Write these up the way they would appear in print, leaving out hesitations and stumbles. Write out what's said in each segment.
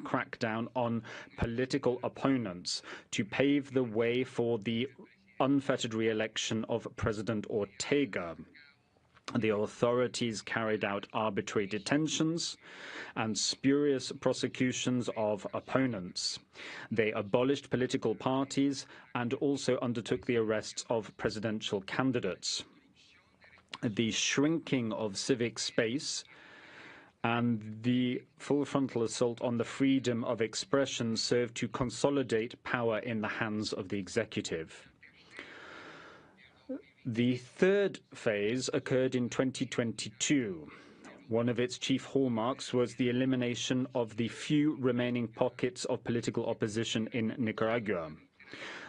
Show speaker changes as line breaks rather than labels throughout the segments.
crackdown on political opponents to pave the way for the unfettered re-election of President Ortega. The authorities carried out arbitrary detentions and spurious prosecutions of opponents. They abolished political parties and also undertook the arrests of presidential candidates. The shrinking of civic space and the full frontal assault on the freedom of expression served to consolidate power in the hands of the executive. The third phase occurred in 2022. One of its chief hallmarks was the elimination of the few remaining pockets of political opposition in Nicaragua.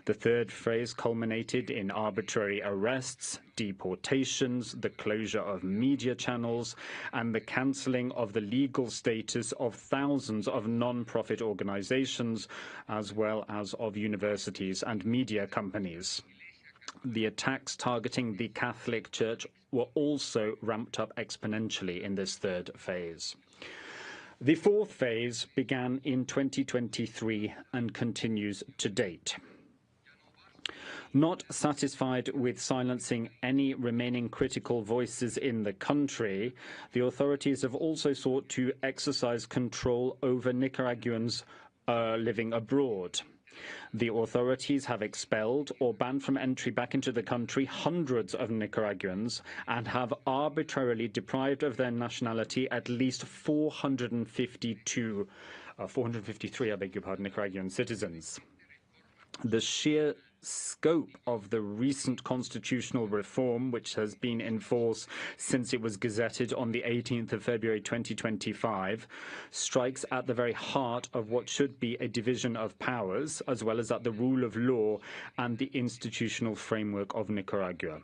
The third phase culminated in arbitrary arrests, deportations, the closure of media channels, and the cancelling of the legal status of thousands of non-profit organizations, as well as of universities and media companies. The attacks targeting the Catholic Church were also ramped up exponentially in this third phase. The fourth phase began in 2023 and continues to date. Not satisfied with silencing any remaining critical voices in the country, the authorities have also sought to exercise control over Nicaraguans living abroad. The authorities have expelled or banned from entry back into the country hundreds of Nicaraguans and have arbitrarily deprived of their nationality at least 453, Nicaraguan citizens. The sheer scope of the recent constitutional reform, which has been in force since it was gazetted on the 18th of February 2025, strikes at the very heart of what should be a division of powers, as well as at the rule of law and the institutional framework of Nicaragua.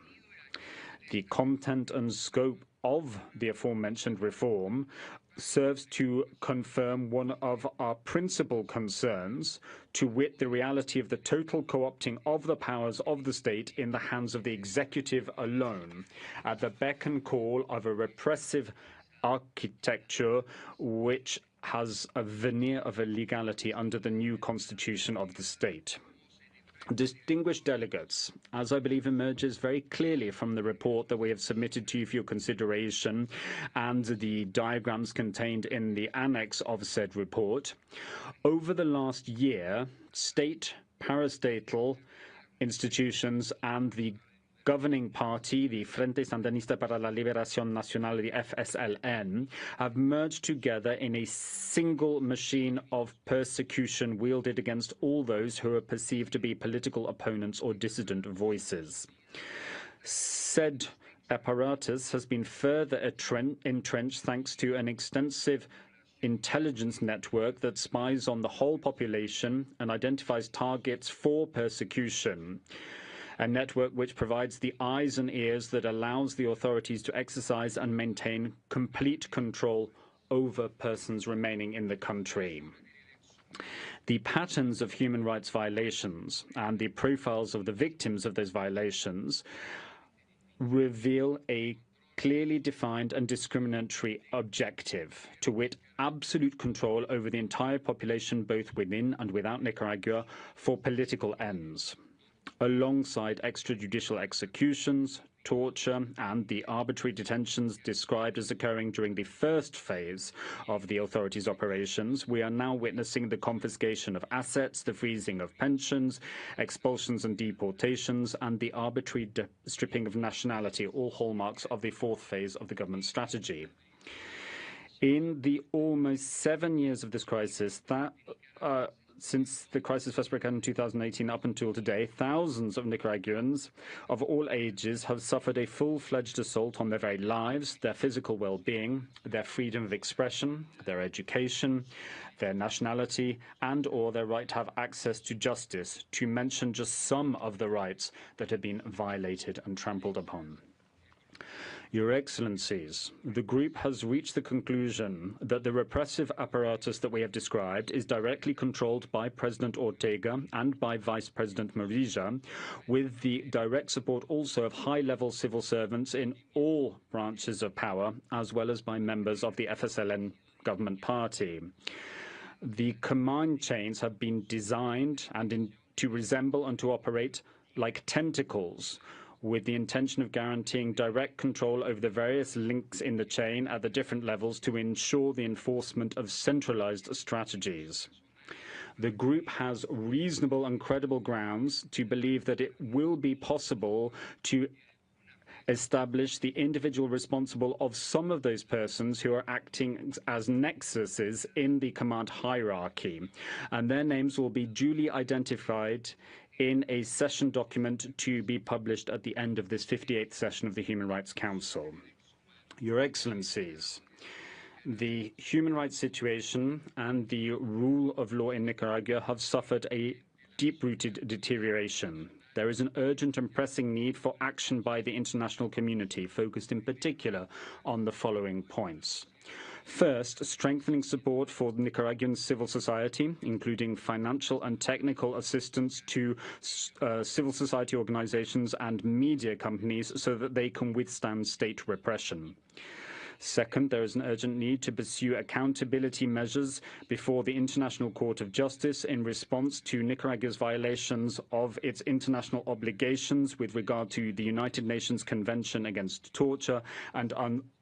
The content and scope of the aforementioned reform serves to confirm one of our principal concerns, to wit the reality of the total co-opting of the powers of the state in the hands of the executive alone, at the beck and call of a repressive architecture which has a veneer of illegality under the new constitution of the state. Distinguished delegates, as I believe emerges very clearly from the report that we have submitted to you for your consideration and the diagrams contained in the annex of said report, over the last year, state, parastatal institutions and the governing party, the Frente Sandinista para la Liberación Nacional, the FSLN, have merged together in a single machine of persecution wielded against all those who are perceived to be political opponents or dissident voices. Said apparatus has been further entrenched thanks to an extensive intelligence network that spies on the whole population and identifies targets for persecution. A network which provides the eyes and ears that allows the authorities to exercise and maintain complete control over persons remaining in the country. The patterns of human rights violations and the profiles of the victims of those violations reveal a clearly defined and discriminatory objective, to wit, absolute control over the entire population, both within and without Nicaragua, for political ends. Alongside extrajudicial executions, torture, and the arbitrary detentions described as occurring during the first phase of the authorities' operations, we are now witnessing the confiscation of assets, the freezing of pensions, expulsions and deportations, and the arbitrary stripping of nationality, all hallmarks of the fourth phase of the government strategy. In the almost 7 years of this crisis, since the crisis first broke out in 2018 up until today, thousands of Nicaraguans of all ages have suffered a full-fledged assault on their very lives, their physical well-being, their freedom of expression, their education, their nationality, and/or their right to have access to justice, to mention just some of the rights that have been violated and trampled upon. Your Excellencies, the group has reached the conclusion that the repressive apparatus that we have described is directly controlled by President Ortega and by Vice President Murillo, with the direct support also of high-level civil servants in all branches of power, as well as by members of the FSLN government party. The command chains have been designed to resemble and to operate like tentacles, with the intention of guaranteeing direct control over the various links in the chain at the different levels to ensure the enforcement of centralized strategies. The group has reasonable and credible grounds to believe that it will be possible to establish the individual responsible of some of those persons who are acting as nexuses in the command hierarchy, and their names will be duly identified in a session document to be published at the end of this 58th session of the Human Rights Council. Your Excellencies, the human rights situation and the rule of law in Nicaragua have suffered a deep-rooted deterioration. There is an urgent and pressing need for action by the international community, focused in particular on the following points. First, strengthening support for Nicaraguan civil society, including financial and technical assistance to civil society organizations and media companies so that they can withstand state repression. Second, there is an urgent need to pursue accountability measures before the International Court of Justice in response to Nicaragua's violations of its international obligations with regard to the United Nations Convention Against Torture and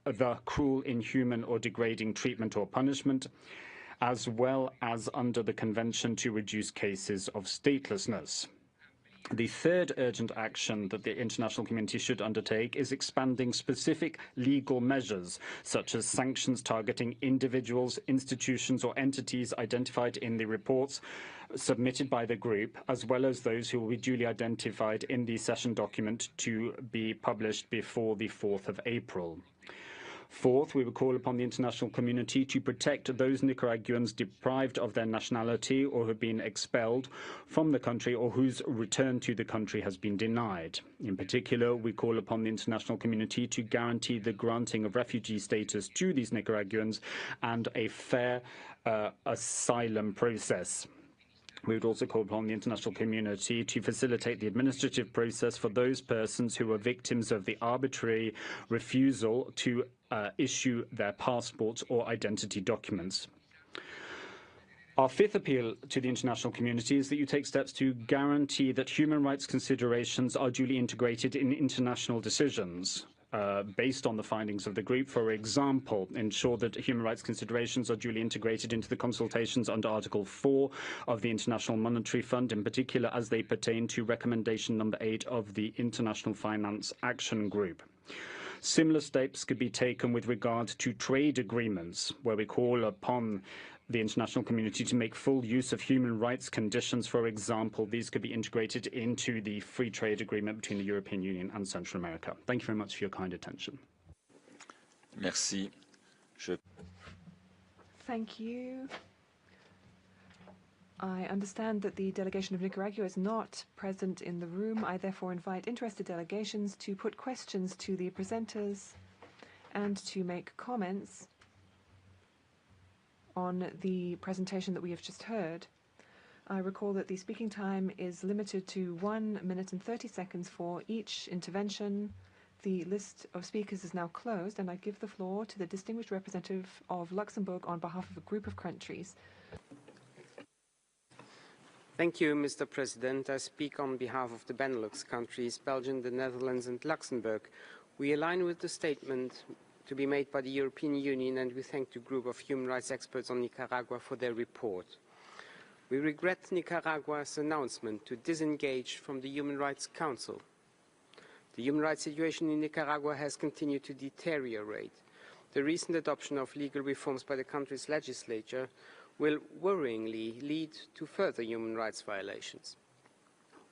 the cruel, inhuman, or degrading treatment or punishment, as well as under the Convention to reduce cases of statelessness. The third urgent action that the international community should undertake is expanding specific legal measures, such as sanctions targeting individuals, institutions, or entities identified in the reports submitted by the group, as well as those who will be duly identified in the session document to be published before the 4th of April. Fourth, we will call upon the international community to protect those Nicaraguans deprived of their nationality or who have been expelled from the country or whose return to the country has been denied. In particular, we call upon the international community to guarantee the granting of refugee status to these Nicaraguans and a fair asylum process. We would also call upon the international community to facilitate the administrative process for those persons who are victims of the arbitrary refusal to issue their passports or identity documents. Our fifth appeal to the international community is that you take steps to guarantee that human rights considerations are duly integrated in international decisions. Based on the findings of the group, for example, ensure that human rights considerations are duly integrated into the consultations under Article 4 of the International Monetary Fund, in particular as they pertain to recommendation number 8 of the International Finance Action Group. Similar steps could be taken with regard to trade agreements, where we call upon the international community to make full use of human rights conditions. For example, these could be integrated into the free trade agreement between the European Union and Central America. Thank you very much for your kind attention.
Merci.
Thank you. I understand that the delegation of Nicaragua is not present in the room. I therefore invite interested delegations to put questions to the presenters and to make comments on the presentation that we have just heard. I recall that the speaking time is limited to 1 minute and 30 seconds for each intervention. The list of speakers is now closed, and I give the floor to the distinguished representative of Luxembourg on behalf of a group of countries.
Thank you, Mr. President. I speak on behalf of the Benelux countries, Belgium, the Netherlands, and Luxembourg. We align with the statement to be made by the European Union, and we thank the group of human rights experts on Nicaragua for their report. We regret Nicaragua's announcement to disengage from the Human Rights Council. The human rights situation in Nicaragua has continued to deteriorate. The recent adoption of legal reforms by the country's legislature will worryingly lead to further human rights violations.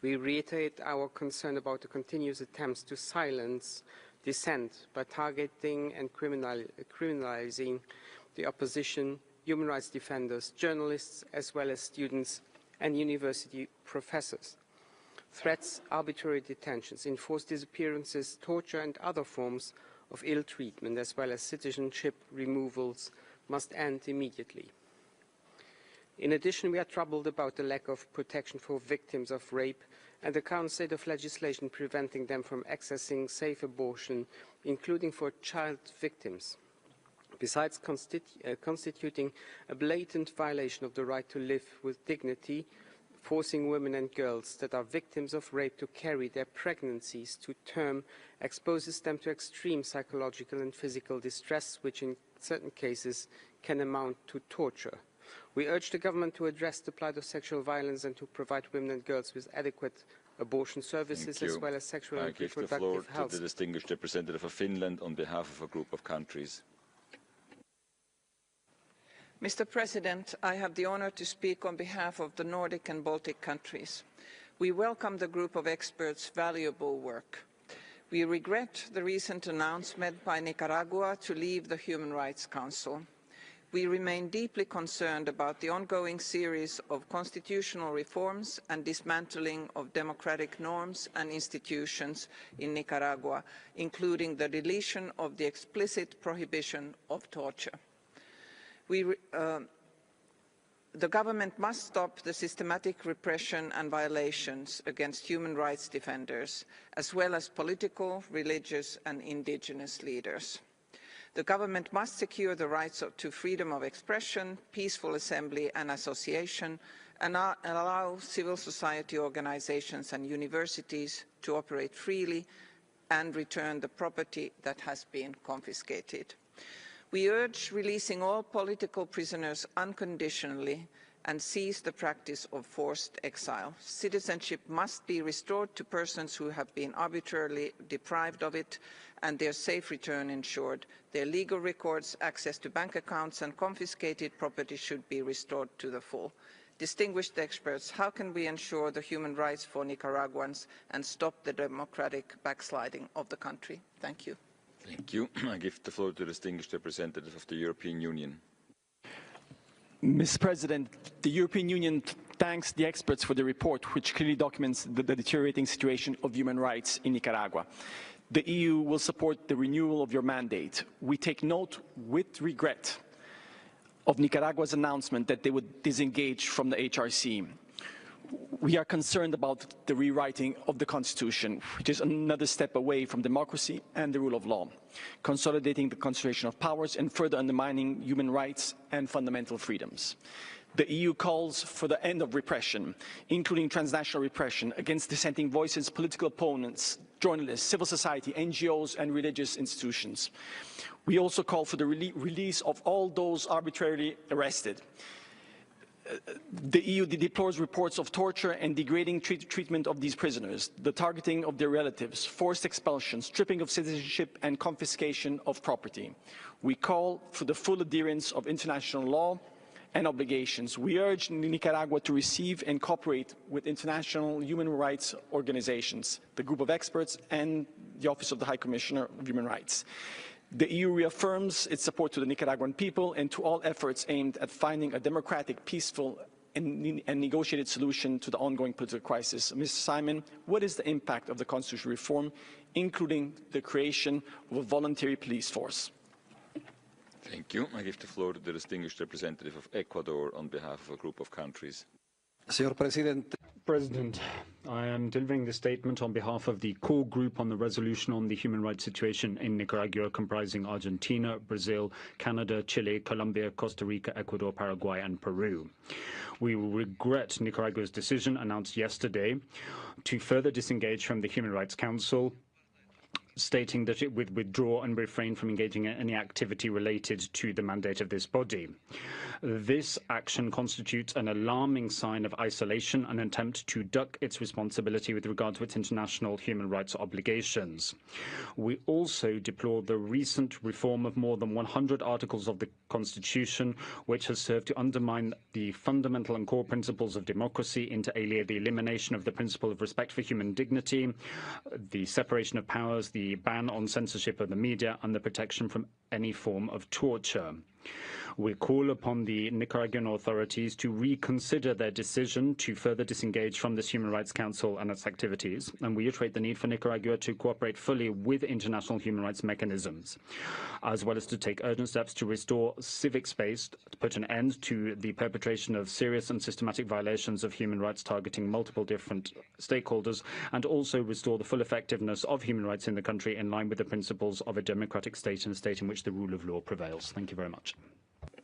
We reiterate our concern about the continuous attempts to silence dissent by targeting and criminalizing the opposition, human rights defenders, journalists, as well as students and university professors. Threats, arbitrary detentions, enforced disappearances, torture, and other forms of ill treatment, as well as citizenship removals, must end immediately. In addition, we are troubled about the lack of protection for victims of rape and the current state of legislation preventing them from accessing safe abortion, including for child victims. Besides constituting a blatant violation of the right to live with dignity, forcing women and girls that are victims of rape to carry their pregnancies to term exposes them to extreme psychological and physical distress, which in certain cases can amount to torture. We urge the government to address the plight of sexual violence and to provide women and girls with adequate abortion services as well as sexual and reproductive health.
I give the floor to the distinguished representative of Finland on behalf of a group of countries.
Mr. President, I have the honor to speak on behalf of the Nordic and Baltic countries. We welcome the group of experts' valuable work. We regret the recent announcement by Nicaragua to leave the Human Rights Council. We remain deeply concerned about the ongoing series of constitutional reforms and dismantling of democratic norms and institutions in Nicaragua, including the deletion of the explicit prohibition of torture. The government must stop the systematic repression and violations against human rights defenders, as well as political, religious and indigenous leaders. The government must secure the rights to freedom of expression, peaceful assembly and association, and allow civil society organizations and universities to operate freely and return the property that has been confiscated. We urge releasing all political prisoners unconditionally and cease the practice of forced exile. Citizenship must be restored to persons who have been arbitrarily deprived of it and their safe return ensured. Their legal records, access to bank accounts and confiscated property should be restored to the full. Distinguished experts, how can we ensure the human rights for Nicaraguans and stop the democratic backsliding of the country? Thank you.
Thank you. I give the floor to the distinguished representative of the European Union.
Mr. President, the European Union thanks the experts for the report, which clearly documents the deteriorating situation of human rights in Nicaragua. The EU will support the renewal of your mandate. We take note with regret of Nicaragua's announcement that they would disengage from the HRC. We are concerned about the rewriting of the Constitution, which is another step away from democracy and the rule of law, consolidating the concentration of powers and further undermining human rights and fundamental freedoms. The EU calls for the end of repression, including transnational repression against dissenting voices, political opponents, journalists, civil society, NGOs and religious institutions. We also call for the release of all those arbitrarily arrested. The EU deplores reports of torture and degrading treatment of these prisoners, the targeting of their relatives, forced expulsion, stripping of citizenship and confiscation of property. We call for the full adherence of international law and obligations. We urge Nicaragua to receive and cooperate with international human rights organizations, the group of experts and the Office of the High Commissioner of Human Rights. The EU reaffirms its support to the Nicaraguan people and to all efforts aimed at finding a democratic, peaceful and negotiated solution to the ongoing political crisis. Mr. Simon, what is the impact of the constitutional reform, including the creation of a voluntary police force?
Thank you. I give the floor to the distinguished representative of Ecuador on behalf of a group of countries.
Señor Presidente.
President, I am delivering this statement on behalf of the core group on the resolution on the human rights situation in Nicaragua, comprising Argentina, Brazil, Canada, Chile, Colombia, Costa Rica, Ecuador, Paraguay, and Peru. We regret Nicaragua's decision announced yesterday to further disengage from the Human Rights Council, stating that it would withdraw and refrain from engaging in any activity related to the mandate of this body. This action constitutes an alarming sign of isolation, an attempt to duck its responsibility with regard to its international human rights obligations. We also deplore the recent reform of more than 100 articles of the Constitution, which has served to undermine the fundamental and core principles of democracy, inter alia the elimination of the principle of respect for human dignity, the separation of powers, the ban on censorship of the media, and the protection from any form of torture. We call upon the Nicaraguan authorities to reconsider their decision to further disengage from this Human Rights Council and its activities, and we reiterate the need for Nicaragua to cooperate fully with international human rights mechanisms, as well as to take urgent steps to restore civic space, to put an end to the perpetration of serious and systematic violations of human rights targeting multiple different stakeholders, and also restore the full effectiveness of human rights in the country in line with the principles of a democratic state and a state in which the rule of law prevails. Thank you very much.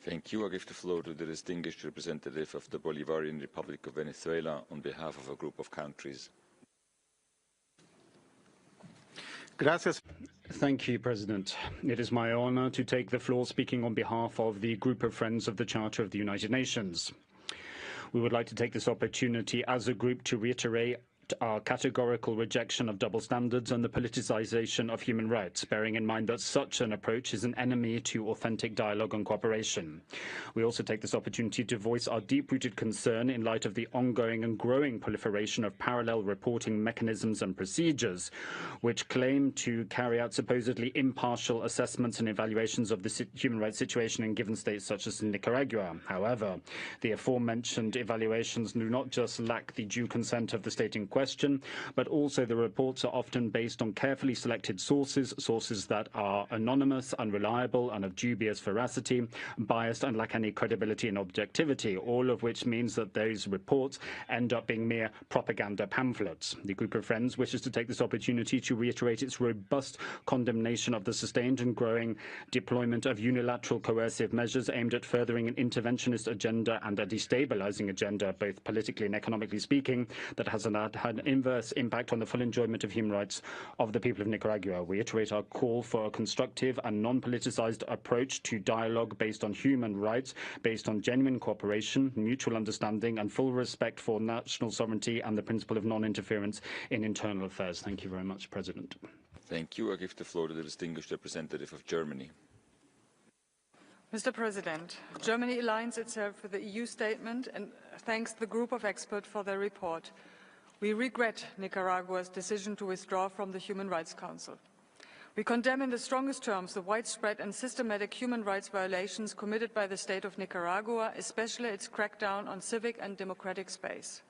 Thank you. I give the floor to the distinguished representative of the Bolivarian Republic of Venezuela on behalf of a group of countries.
Gracias.
Thank you, President. It is my honor to take the floor speaking on behalf of the Group of Friends of the Charter of the United Nations. We would like to take this opportunity as a group to reiterate our categorical rejection of double standards and the politicization of human rights, bearing in mind that such an approach is an enemy to authentic dialogue and cooperation. We also take this opportunity to voice our deep-rooted concern in light of the ongoing and growing proliferation of parallel reporting mechanisms and procedures, which claim to carry out supposedly impartial assessments and evaluations of the human rights situation in given states such as Nicaragua. However, the aforementioned evaluations do not just lack the due consent of the state in question, but also the reports are often based on carefully selected sources that are anonymous, unreliable, and of dubious veracity, biased, and lack any credibility and objectivity, all of which means that those reports end up being mere propaganda pamphlets. The Group of Friends wishes to take this opportunity to reiterate its robust condemnation of the sustained and growing deployment of unilateral coercive measures aimed at furthering an interventionist agenda and a destabilizing agenda, both politically and economically speaking, that has had an inverse impact on the full enjoyment of human rights of the people of Nicaragua. We reiterate our call for a constructive and non-politicized approach to dialogue based on human rights, based on genuine cooperation, mutual understanding, and full respect for national sovereignty and the principle of non-interference in internal affairs. Thank you very much, President.
Thank you. I give the floor to the distinguished representative of Germany.
Mr. President, Germany aligns itself with the EU statement and thanks the group of experts for their report. We regret Nicaragua's decision to withdraw from the Human Rights Council. We condemn in the strongest terms the widespread and systematic human rights violations committed by the state of Nicaragua, especially its crackdown on civic and democratic space.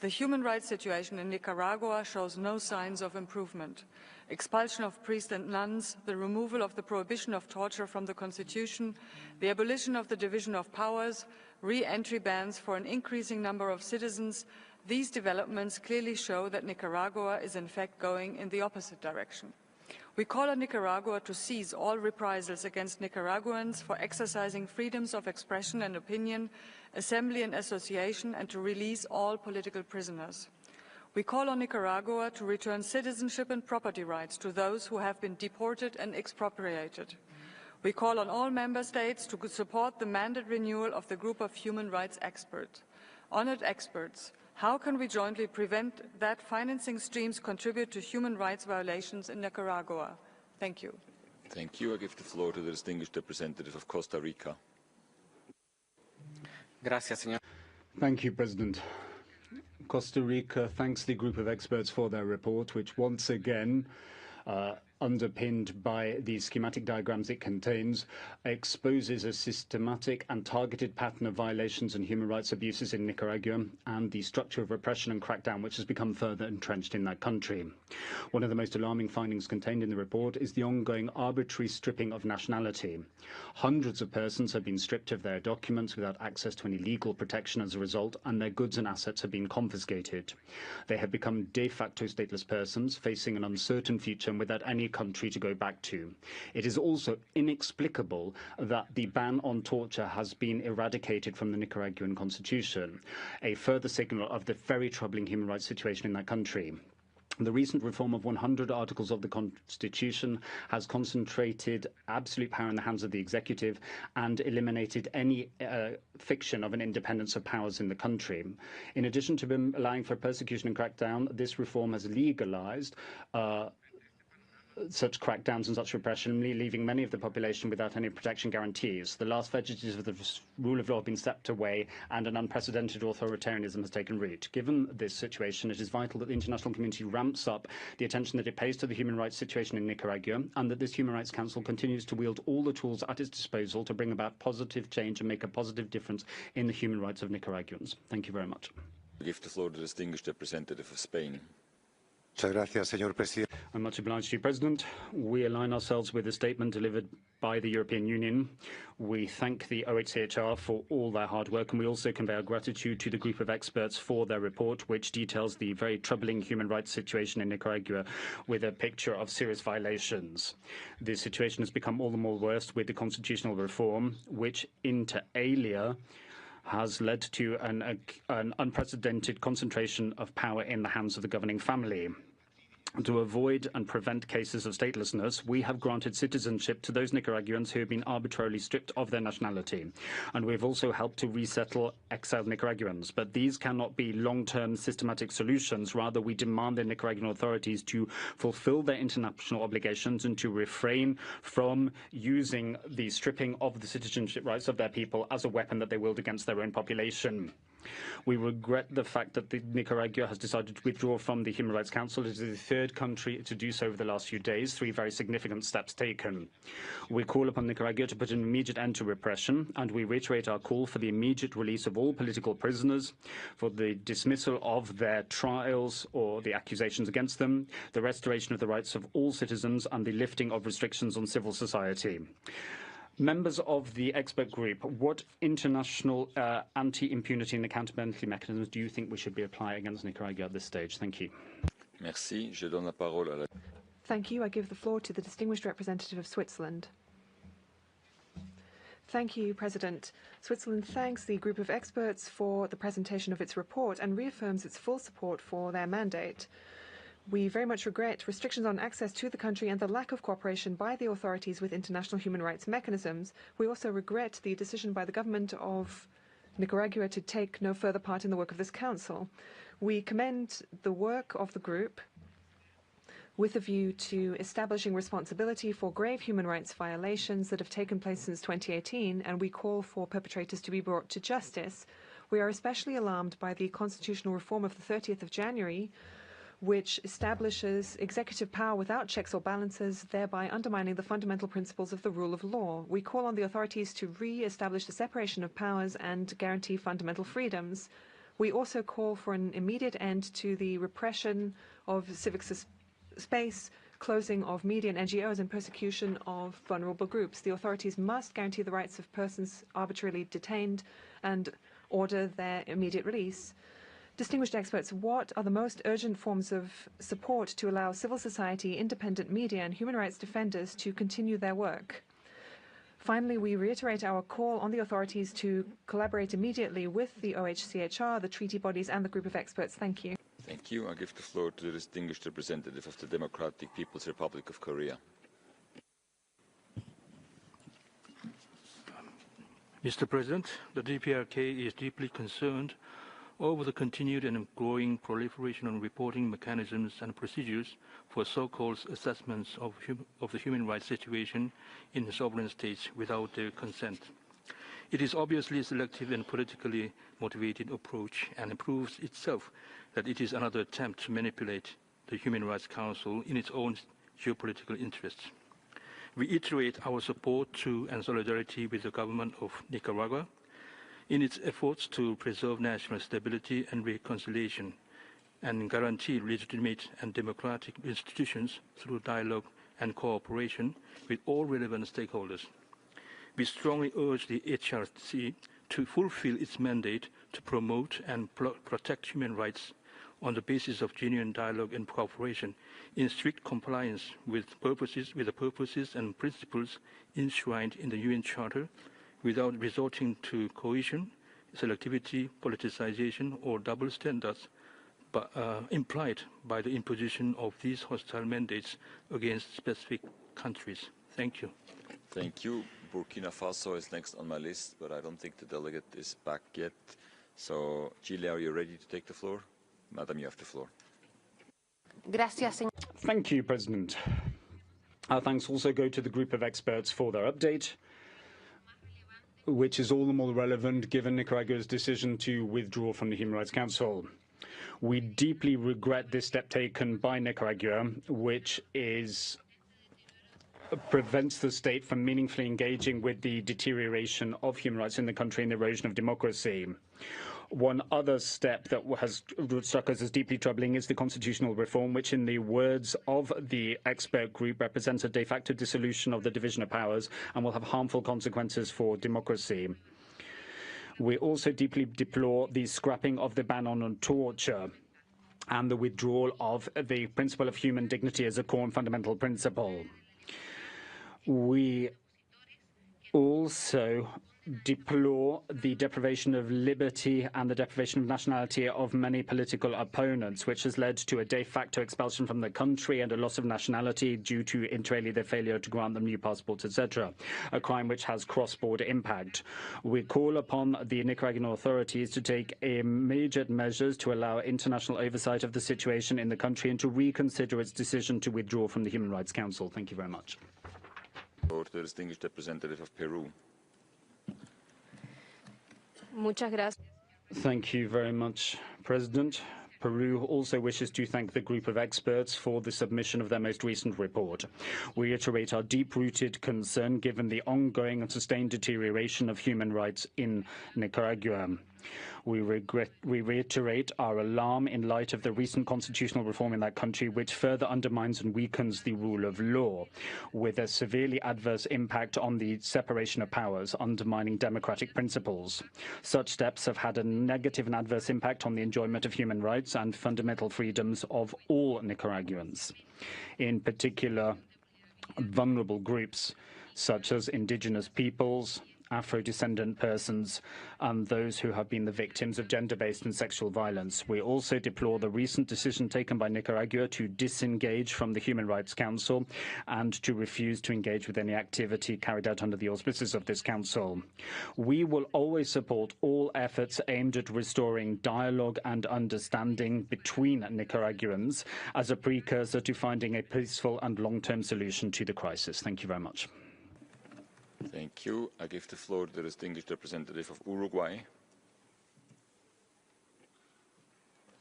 The human rights situation in Nicaragua shows no signs of improvement. Expulsion of priests and nuns, the removal of the prohibition of torture from the Constitution, the abolition of the division of powers, re-entry bans for an increasing number of citizens, these developments clearly show that Nicaragua is in fact going in the opposite direction. We call on Nicaragua to cease all reprisals against Nicaraguans for exercising freedoms of expression and opinion, assembly and association, and to release all political prisoners. We call on Nicaragua to return citizenship and property rights to those who have been deported and expropriated. We call on all member states to support the mandate renewal of the group of human rights experts. Honored experts, how can we jointly prevent that financing streams contribute to human rights violations in Nicaragua? Thank you.
Thank you. I give the floor to the distinguished representative of Costa Rica.
Gracias, señor.
Thank you, President. Costa Rica thanks the group of experts for their report, which once again, underpinned by the schematic diagrams it contains, exposes a systematic and targeted pattern of violations and human rights abuses in Nicaragua and the structure of repression and crackdown which has become further entrenched in that country. One of the most alarming findings contained in the report is the ongoing arbitrary stripping of nationality. Hundreds of persons have been stripped of their documents without access to any legal protection as a result, and their goods and assets have been confiscated. They have become de facto stateless persons, facing an uncertain future and without any country to go back to. It is also inexplicable that the ban on torture has been eradicated from the Nicaraguan constitution, a further signal of the very troubling human rights situation in that country. The recent reform of 100 articles of the Constitution has concentrated absolute power in the hands of the executive and eliminated any fiction of an independence of powers in the country. In addition to allowing for persecution and crackdown, this reform has legalized such crackdowns and such repression, leaving many of the population without any protection guarantees. The last vestiges of the rule of law have been stepped away, and an unprecedented authoritarianism has taken root. Given this situation, it is vital that the international community ramps up the attention that it pays to the human rights situation in Nicaragua, and that this Human Rights Council continues to wield all the tools at its disposal to bring about positive change and make a positive difference in the human rights of Nicaraguans. Thank you very much.
I give the floor to the distinguished representative of Spain.
I'm much obliged to you, President. We align ourselves with the statement delivered by the European Union. We thank the OHCHR for all their hard work, and we also convey our gratitude to the group of experts for their report, which details the very troubling human rights situation in Nicaragua with a picture of serious violations. The situation has become all the more worse with the constitutional reform, which inter alia has led to an unprecedented concentration of power in the hands of the governing family. To avoid and prevent cases of statelessness, we have granted citizenship to those Nicaraguans who have been arbitrarily stripped of their nationality. And we've also helped to resettle exiled Nicaraguans. But these cannot be long-term systematic solutions. Rather, we demand the Nicaraguan authorities to fulfill their international obligations and to refrain from using the stripping of the citizenship rights of their people as a weapon that they wield against their own population. We regret the fact that Nicaragua has decided to withdraw from the Human Rights Council. It is the third country to do so over the last few days, 3 very significant steps taken. We call upon Nicaragua to put an immediate end to repression, and we reiterate our call for the immediate release of all political prisoners, for the dismissal of their trials or the accusations against them, the restoration of the rights of all citizens, and the lifting of restrictions on civil society. Members of the expert group, what international anti-impunity and accountability mechanisms do you think we should be applying against Nicaragua at this stage? Thank you.
Merci. Je donne la parole à la...
Thank you. I give the floor to the distinguished representative of Switzerland. Thank you, President. Switzerland thanks the group of experts for the presentation of its report and reaffirms its full support for their mandate. We very much regret restrictions on access to the country and the lack of cooperation by the authorities with international human rights mechanisms. We also regret the decision by the government of Nicaragua to take no further part in the work of this council. We commend the work of the group with a view to establishing responsibility for grave human rights violations that have taken place since 2018, and we call for perpetrators to be brought to justice. We are especially alarmed by the constitutional reform of the 30th of January, which establishes executive power without checks or balances, thereby undermining the fundamental principles of the rule of law. We call on the authorities to re-establish the separation of powers and guarantee fundamental freedoms. We also call for an immediate end to the repression of civic space, closing of media and NGOs, and persecution of vulnerable groups. The authorities must guarantee the rights of persons arbitrarily detained and order their immediate release. Distinguished experts, what are the most urgent forms of support to allow civil society, independent media, and human rights defenders to continue their work? Finally, we reiterate our call on the authorities to collaborate immediately with the OHCHR, the treaty bodies, and the group of experts. Thank you.
Thank you. I give the floor to the distinguished representative of the Democratic People's Republic of Korea.
Mr. President, the DPRK is deeply concerned over the continued and growing proliferation of reporting mechanisms and procedures for so-called assessments of the human rights situation in sovereign states without their consent. It is obviously a selective and politically motivated approach, and it proves itself that it is another attempt to manipulate the Human Rights Council in its own geopolitical interests. We reiterate our support to and solidarity with the government of Nicaragua in its efforts to preserve national stability and reconciliation and guarantee legitimate and democratic institutions through dialogue and cooperation with all relevant stakeholders. We strongly urge the HRC to fulfill its mandate to promote and protect human rights on the basis of genuine dialogue and cooperation in strict compliance with the purposes and principles enshrined in the UN Charter, without resorting to coercion, selectivity, politicization, or double standards implied by the imposition of these hostile mandates against specific countries. Thank you.
Thank you. Burkina Faso is next on my list, but I don't think the delegate is back yet. So, Chile, are you ready to take the floor? Madam, you have the floor.
Thank you, President. Our thanks also go to the group of experts for their update, which is all the more relevant given Nicaragua's decision to withdraw from the Human Rights Council. We deeply regret this step taken by Nicaragua, which prevents the state from meaningfully engaging with the deterioration of human rights in the country and the erosion of democracy. One other step that has struck us as deeply troubling is the constitutional reform, which, in the words of the expert group, represents a de facto dissolution of the division of powers and will have harmful consequences for democracy. We also deeply deplore the scrapping of the ban on torture and the withdrawal of the principle of human dignity as a core and fundamental principle. We also deplore the deprivation of liberty and the deprivation of nationality of many political opponents, which has led to a de facto expulsion from the country and a loss of nationality due to, inter alia, their failure to grant them new passports, etc., a crime which has cross-border impact. We call upon the Nicaraguan authorities to take immediate measures to allow international oversight of the situation in the country and to reconsider its decision to withdraw from the Human Rights Council. Thank you very much.
The distinguished representative of Peru.
Muchas gracias.
Thank you very much, President. Peru also wishes to thank the group of experts for the submission of their most recent report. We reiterate our deep-rooted concern given the ongoing and sustained deterioration of human rights in Nicaragua. We reiterate our alarm in light of the recent constitutional reform in that country, which further undermines and weakens the rule of law, with a severely adverse impact on the separation of powers, undermining democratic principles. Such steps have had a negative and adverse impact on the enjoyment of human rights and fundamental freedoms of all Nicaraguans, in particular vulnerable groups such as indigenous peoples, Afro-descendant persons, and those who have been the victims of gender-based and sexual violence. We also deplore the recent decision taken by Nicaragua to disengage from the Human Rights Council and to refuse to engage with any activity carried out under the auspices of this council. We will always support all efforts aimed at restoring dialogue and understanding between Nicaraguans as a precursor to finding a peaceful and long-term solution to the crisis. Thank you very much.
Thank you. I give the floor to the distinguished representative of Uruguay.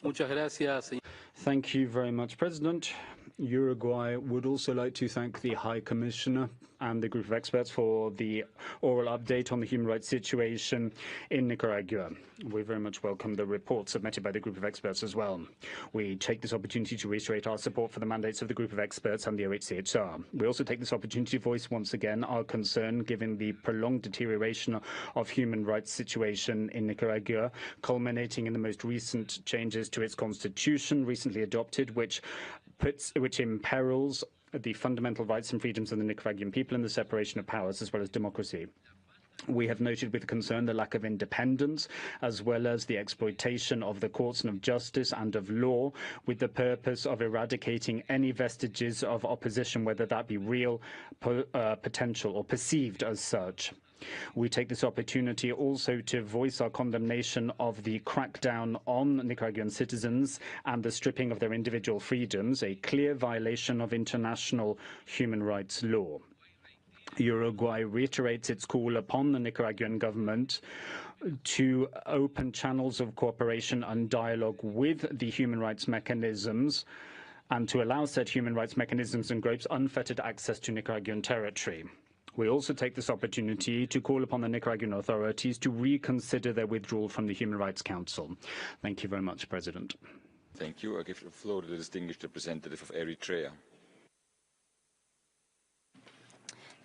Muchas gracias.
Thank you very much, President. Uruguay would also like to thank the High Commissioner and the group of experts for the oral update on the human rights situation in Nicaragua. We very much welcome the report submitted by the group of experts as well. We take this opportunity to reiterate our support for the mandates of the group of experts and the OHCHR. We also take this opportunity to voice once again our concern given the prolonged deterioration of human rights situation in Nicaragua, culminating in the most recent changes to its constitution recently adopted, which imperils the fundamental rights and freedoms of the Nicaraguan people and the separation of powers as well as democracy. We have noted with concern the lack of independence as well as the exploitation of the courts and of justice and of law with the purpose of eradicating any vestiges of opposition, whether that be real, potential or perceived as such. We take this opportunity also to voice our condemnation of the crackdown on Nicaraguan citizens and the stripping of their individual freedoms, a clear violation of international human rights law. Uruguay reiterates its call upon the Nicaraguan government to open channels of cooperation and dialogue with the human rights mechanisms and to allow said human rights mechanisms and groups unfettered access to Nicaraguan territory. We also take this opportunity to call upon the Nicaraguan authorities to reconsider their withdrawal from the Human Rights Council. Thank you very much, President.
Thank you. I give the floor to the distinguished representative of Eritrea.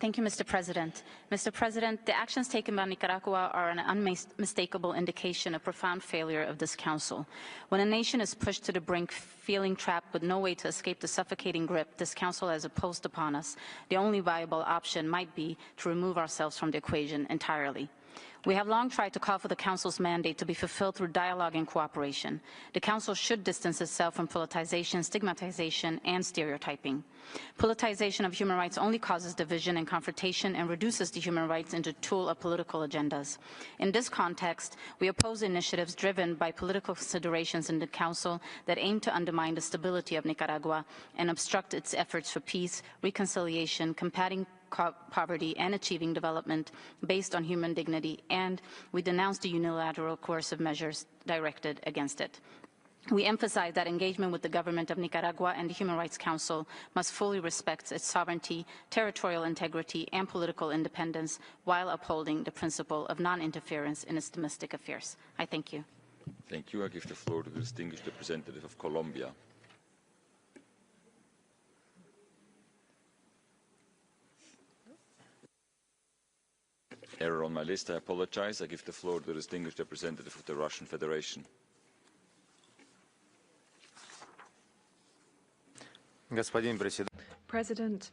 Thank you, Mr. President. Mr. President, the actions taken by Nicaragua are an unmistakable indication of profound failure of this Council. When a nation is pushed to the brink, feeling trapped with no way to escape the suffocating grip this Council has imposed upon us, the only viable option might be to remove ourselves from the equation entirely. We have long tried to call for the Council's mandate to be fulfilled through dialogue and cooperation. The Council should distance itself from politicization, stigmatization, and stereotyping. Politicization of human rights only causes division and confrontation and reduces the human rights into a tool of political agendas. In this context, we oppose initiatives driven by political considerations in the Council that aim to undermine the stability of Nicaragua and obstruct its efforts for peace, reconciliation, combating poverty, and achieving development based on human dignity, and we denounce the unilateral coercive measures directed against it. We emphasize that engagement with the government of Nicaragua and the Human Rights Council must fully respect its sovereignty, territorial integrity, and political independence while upholding the principle of non-interference in its domestic affairs. I thank you.
Thank you. I give the floor to the distinguished representative of Colombia. Error on my list, I apologize. I give the floor to the distinguished representative of the Russian Federation.
President,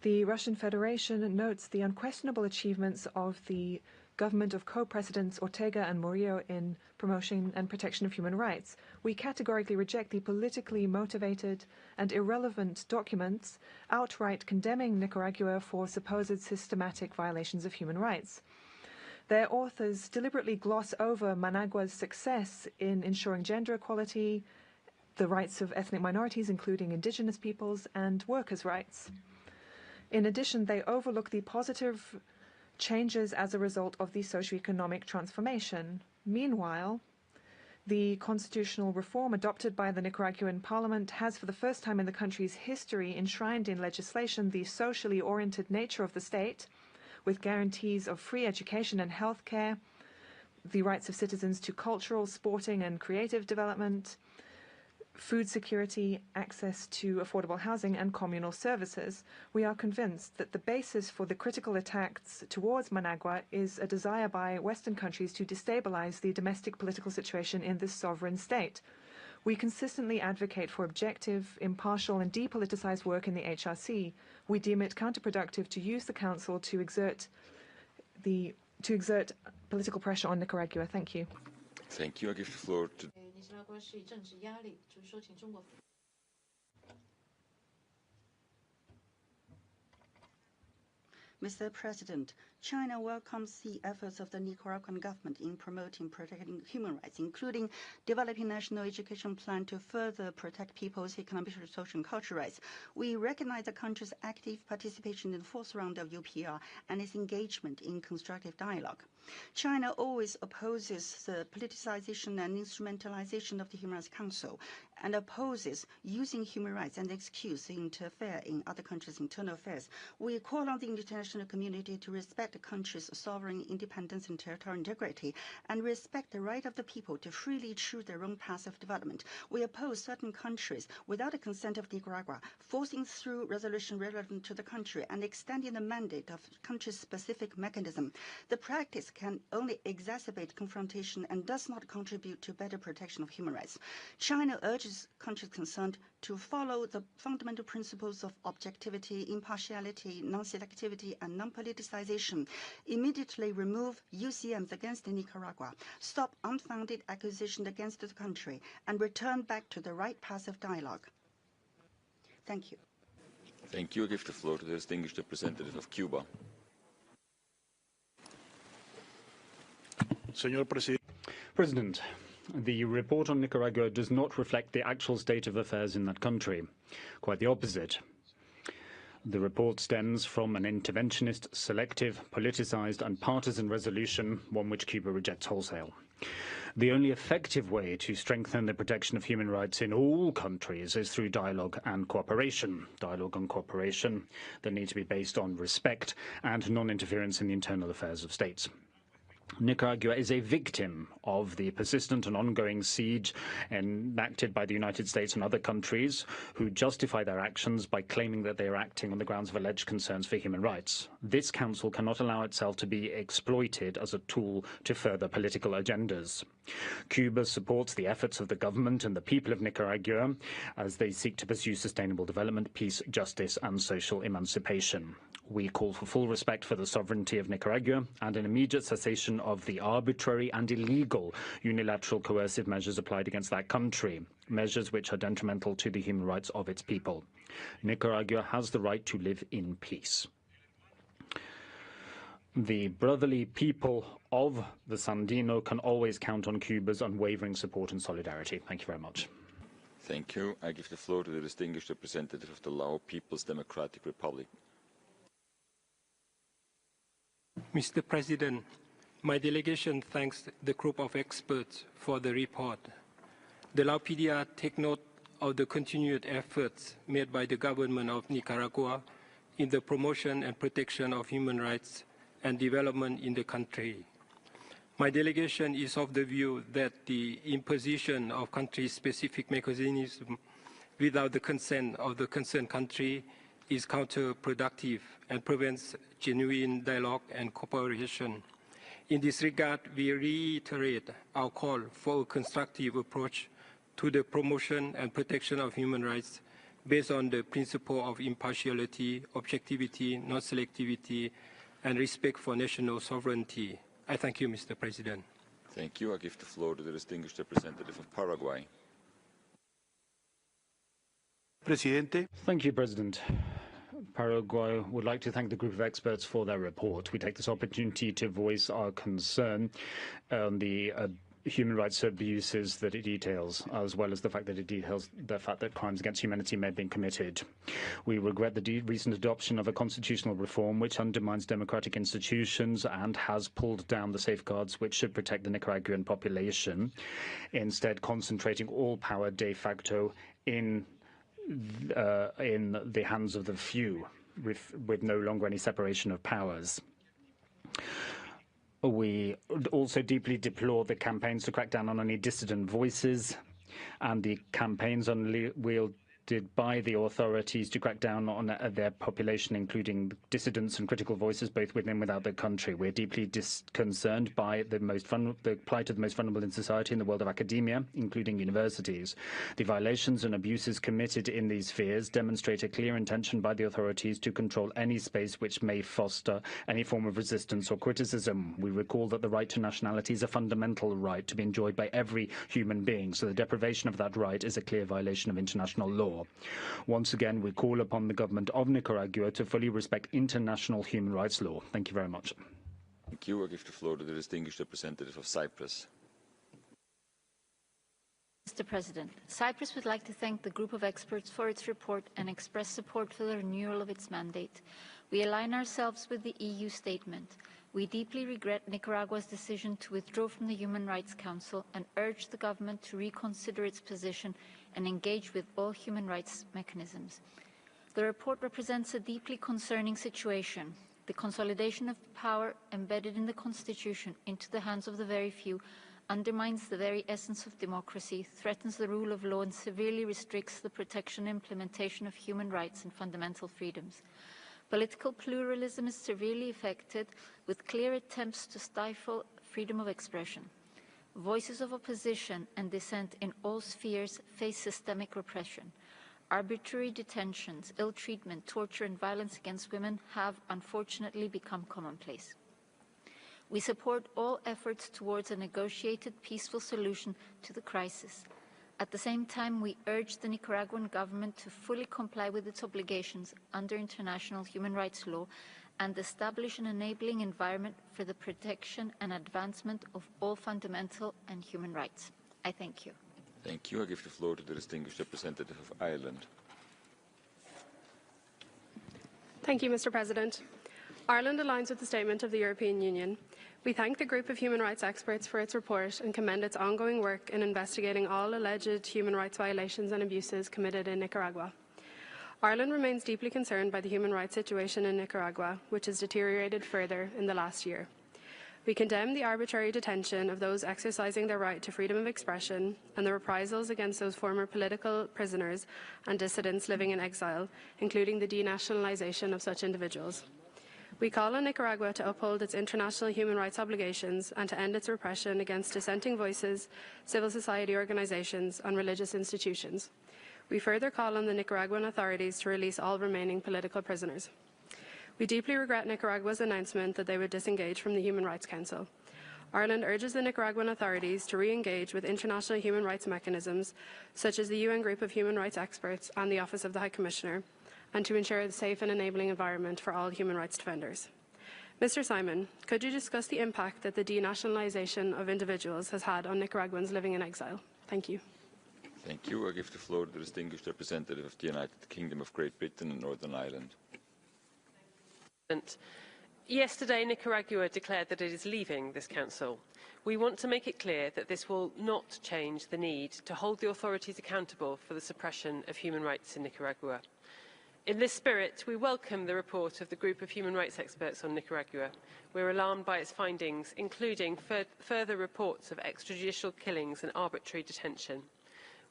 the Russian Federation notes the unquestionable achievements of the government of co-presidents Ortega and Murillo in promotion and protection of human rights. We categorically reject the politically motivated and irrelevant documents outright condemning Nicaragua for supposed systematic violations of human rights. Their authors deliberately gloss over Managua's success in ensuring gender equality, the rights of ethnic minorities, including indigenous peoples, and workers' rights. In addition, they overlook the positive changes as a result of the socioeconomic transformation. Meanwhile, the constitutional reform adopted by the Nicaraguan parliament has, for the first time in the country's history, enshrined in legislation the socially oriented nature of the state, with guarantees of free education and health care, the rights of citizens to cultural, sporting, and creative development, food security, access to affordable housing, and communal services. We are convinced that the basis for the critical attacks towards Managua is a desire by Western countries to destabilize the domestic political situation in this sovereign state. We consistently advocate for objective, impartial, and depoliticized work in the HRC. We deem it counterproductive to use the Council to exert political pressure on Nicaragua. Thank you.
Thank you. I give the floor to
Mr. President, China welcomes the efforts of the Nicaraguan government in promoting and protecting human rights, including developing national education plan to further protect people's economic, social, and cultural rights. We recognize the country's active participation in the fourth round of UPR and its engagement in constructive dialogue. China always opposes the politicization and instrumentalization of the Human Rights Council and opposes using human rights as an excuse to interfere in other countries' internal affairs. We call on the international community to respect the country's sovereign independence and territorial integrity and respect the right of the people to freely choose their own path of development. We oppose certain countries, without the consent of Nicaragua, forcing through resolution relevant to the country and extending the mandate of country-specific mechanism. The practice can only exacerbate confrontation and does not contribute to better protection of human rights. China urges countries concerned to follow the fundamental principles of objectivity, impartiality, non-selectivity, and non-politicization. Immediately remove UCMs against Nicaragua, stop unfounded accusations against the country, and return back to the right path of dialogue. Thank you.
Thank you. I give the floor to the distinguished representative of Cuba.
President, the report on Nicaragua does not reflect the actual state of affairs in that country. Quite the opposite. The report stems from an interventionist, selective, politicized, and partisan resolution, one which Cuba rejects wholesale. The only effective way to strengthen the protection of human rights in all countries is through dialogue and cooperation. Dialogue and cooperation that need to be based on respect and non-interference in the internal affairs of states. Nicaragua is a victim of the persistent and ongoing siege enacted by the United States and other countries who justify their actions by claiming that they are acting on the grounds of alleged concerns for human rights. This Council cannot allow itself to be exploited as a tool to further political agendas. Cuba supports the efforts of the government and the people of Nicaragua as they seek to pursue sustainable development, peace, justice, and social emancipation. We call for full respect for the sovereignty of Nicaragua and an immediate cessation of the arbitrary and illegal unilateral coercive measures applied against that country, measures which are detrimental to the human rights of its people. Nicaragua has the right to live in peace. The brotherly people of the Sandino can always count on Cuba's unwavering support and solidarity. Thank you very much.
Thank you. I give the floor to the distinguished representative of the Lao People's Democratic Republic.
Mr. President, my delegation thanks the group of experts for the report. The Lao PDR take note of the continued efforts made by the government of Nicaragua in the promotion and protection of human rights and development in the country. My delegation is of the view that the imposition of country-specific mechanisms without the consent of the concerned country is counterproductive and prevents genuine dialogue and cooperation. In this regard, we reiterate our call for a constructive approach to the promotion and protection of human rights based on the principle of impartiality, objectivity, non-selectivity, and respect for national sovereignty. I thank you, Mr. President.
Thank you. I give the floor to the distinguished representative of Paraguay.
Presidente. Thank you, President. Paraguay would like to thank the group of experts for their report. We take this opportunity to voice our concern on the human rights abuses that it details, as well as the fact that it details the fact that crimes against humanity may have been committed. We regret the recent adoption of a constitutional reform which undermines democratic institutions and has pulled down the safeguards which should protect the Nicaraguan population, instead concentrating all power de facto in the hands of the few, with no longer any separation of powers. We also deeply deplore the campaigns to crack down on any dissident voices and the campaigns wielded by the authorities to crack down on their population, including dissidents and critical voices both within and without the country. We're deeply concerned by the plight of the most vulnerable in society in the world of academia, including universities. The violations and abuses committed in these spheres demonstrate a clear intention by the authorities to control any space which may foster any form of resistance or criticism. We recall that the right to nationality is a fundamental right to be enjoyed by every human being, so the deprivation of that right is a clear violation of international law. Once again, we call upon the government of Nicaragua to fully respect international human rights law. Thank you very much.
Thank you. I give the floor to the distinguished representative of Cyprus.
Mr. President, Cyprus would like to thank the group of experts for its report and express support for the renewal of its mandate. We align ourselves with the EU statement. We deeply regret Nicaragua's decision to withdraw from the Human Rights Council and urge the government to reconsider its position and engage with all human rights mechanisms. The report represents a deeply concerning situation. The consolidation of power embedded in the Constitution into the hands of the very few undermines the very essence of democracy, threatens the rule of law, and severely restricts the protection and implementation of human rights and fundamental freedoms. Political pluralism is severely affected, with clear attempts to stifle freedom of expression. Voices of opposition and dissent in all spheres face systemic repression. Arbitrary detentions, ill treatment, torture, and violence against women have unfortunately become commonplace. We support all efforts towards a negotiated, peaceful solution to the crisis. At the same time, we urge the Nicaraguan government to fully comply with its obligations under international human rights law and establish an enabling environment for the protection and advancement of all fundamental and human rights. I thank you.
Thank you. I give the floor to the distinguished representative of Ireland.
Thank you, Mr. President. Ireland aligns with the statement of the European Union. We thank the group of human rights experts for its report and commend its ongoing work in investigating all alleged human rights violations and abuses committed in Nicaragua. Ireland remains deeply concerned by the human rights situation in Nicaragua, which has deteriorated further in the last year. We condemn the arbitrary detention of those exercising their right to freedom of expression and the reprisals against those former political prisoners and dissidents living in exile, including the denationalization of such individuals. We call on Nicaragua to uphold its international human rights obligations and to end its repression against dissenting voices, civil society organizations, and religious institutions. We further call on the Nicaraguan authorities to release all remaining political prisoners. We deeply regret Nicaragua's announcement that they would disengage from the Human Rights Council. Ireland urges the Nicaraguan authorities to re-engage with international human rights mechanisms, such as the UN Group of Human Rights Experts and the Office of the High Commissioner, and to ensure a safe and enabling environment for all human rights defenders. Mr. Simon, could you discuss the impact that the denationalisation of individuals has had on Nicaraguans living in exile? Thank you.
Thank you. I give the floor to the distinguished representative of the United Kingdom of Great Britain and Northern Ireland.
Yesterday, Nicaragua declared that it is leaving this council. We want to make it clear that this will not change the need to hold the authorities accountable for the suppression of human rights in Nicaragua. In this spirit, we welcome the report of the Group of Human Rights Experts on Nicaragua. We're alarmed by its findings, including further reports of extrajudicial killings and arbitrary detention.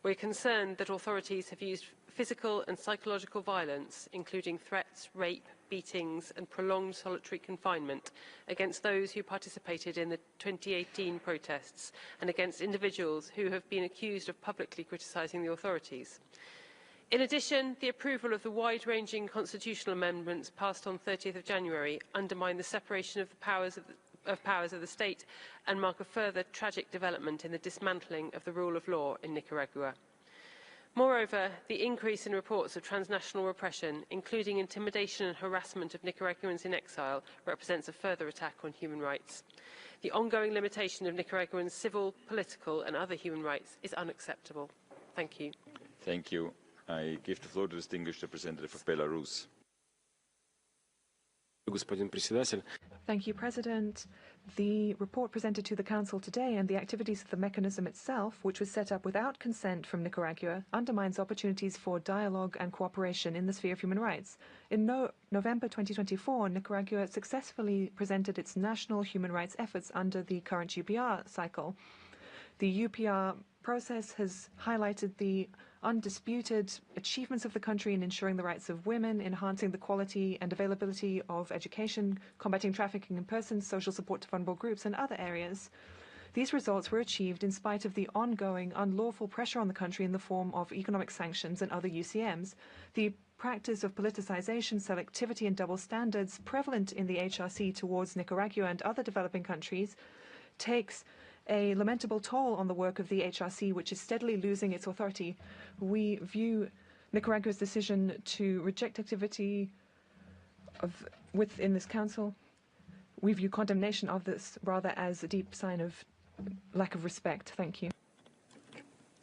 We're concerned that authorities have used physical and psychological violence, including threats, rape, beatings and prolonged solitary confinement against those who participated in the 2018 protests and against individuals who have been accused of publicly criticising the authorities. In addition, the approval of the wide-ranging constitutional amendments passed on 30th of January undermine the separation of the powers of the state and mark a further tragic development in the dismantling of the rule of law in Nicaragua. Moreover, the increase in reports of transnational repression, including intimidation and harassment of Nicaraguans in exile, represents a further attack on human rights. The ongoing limitation of Nicaraguans' civil, political and other human rights is unacceptable. Thank you.
Thank you. I give the floor to the distinguished representative of Belarus.
Thank you, President. The report presented to the Council today and the activities of the mechanism itself, which was set up without consent from Nicaragua, undermines opportunities for dialogue and cooperation in the sphere of human rights. In November 2024, Nicaragua successfully presented its national human rights efforts under the current UPR cycle. The UPR process has highlighted the undisputed achievements of the country in ensuring the rights of women, enhancing the quality and availability of education, combating trafficking in persons, social support to vulnerable groups, and other areas. These results were achieved in spite of the ongoing unlawful pressure on the country in the form of economic sanctions and other UCMs. The practice of politicization, selectivity, and double standards prevalent in the HRC towards Nicaragua and other developing countries takes a lamentable toll on the work of the HRC, which is steadily losing its authority. We view Nicaragua's decision to reject activity within this council. We view condemnation of this rather as a deep sign of lack of respect. Thank you.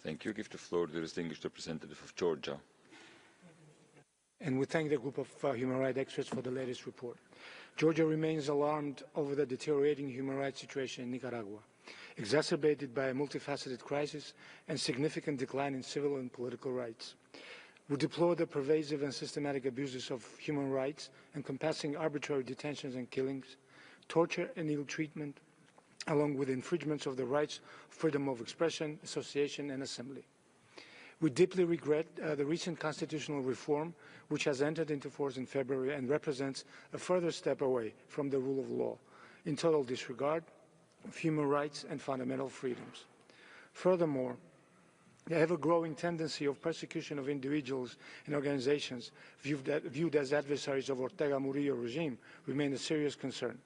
Thank you. I give the floor to the distinguished representative of Georgia.
And we thank the group of human rights experts for the latest report. Georgia remains alarmed over the deteriorating human rights situation in Nicaragua, exacerbated by a multifaceted crisis and significant decline in civil and political rights. We deplore the pervasive and systematic abuses of human rights encompassing arbitrary detentions and killings, torture and ill treatment, along with infringements of the rights of freedom of expression, association and assembly. We deeply regret the recent constitutional reform, which has entered into force in February and represents a further step away from the rule of law, in total disregard of human rights and fundamental freedoms. Furthermore, the ever-growing tendency of persecution of individuals and organizations viewed as adversaries of Ortega and Murillo regime remain a serious concern.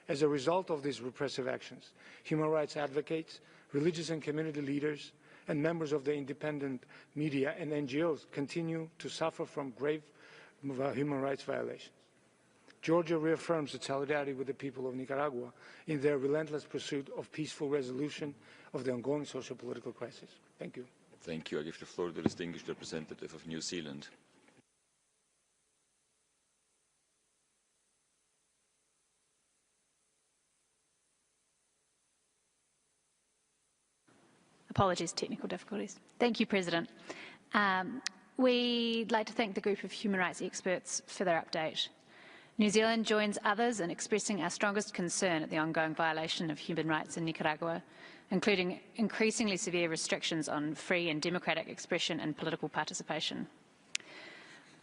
As a result of these repressive actions, human rights advocates, religious and community leaders, and members of the independent media and NGOs continue to suffer from grave human rights violations. Georgia reaffirms its solidarity with the people of Nicaragua in their relentless pursuit of peaceful resolution of the ongoing socio-political crisis. Thank you.
Thank you. I give the floor to the distinguished representative of New Zealand.
Apologies, technical difficulties. Thank you, President. We'd like to thank the group of human rights experts for their update. New Zealand joins others in expressing our strongest concern at the ongoing violation of human rights in Nicaragua, including increasingly severe restrictions on free and democratic expression and political participation.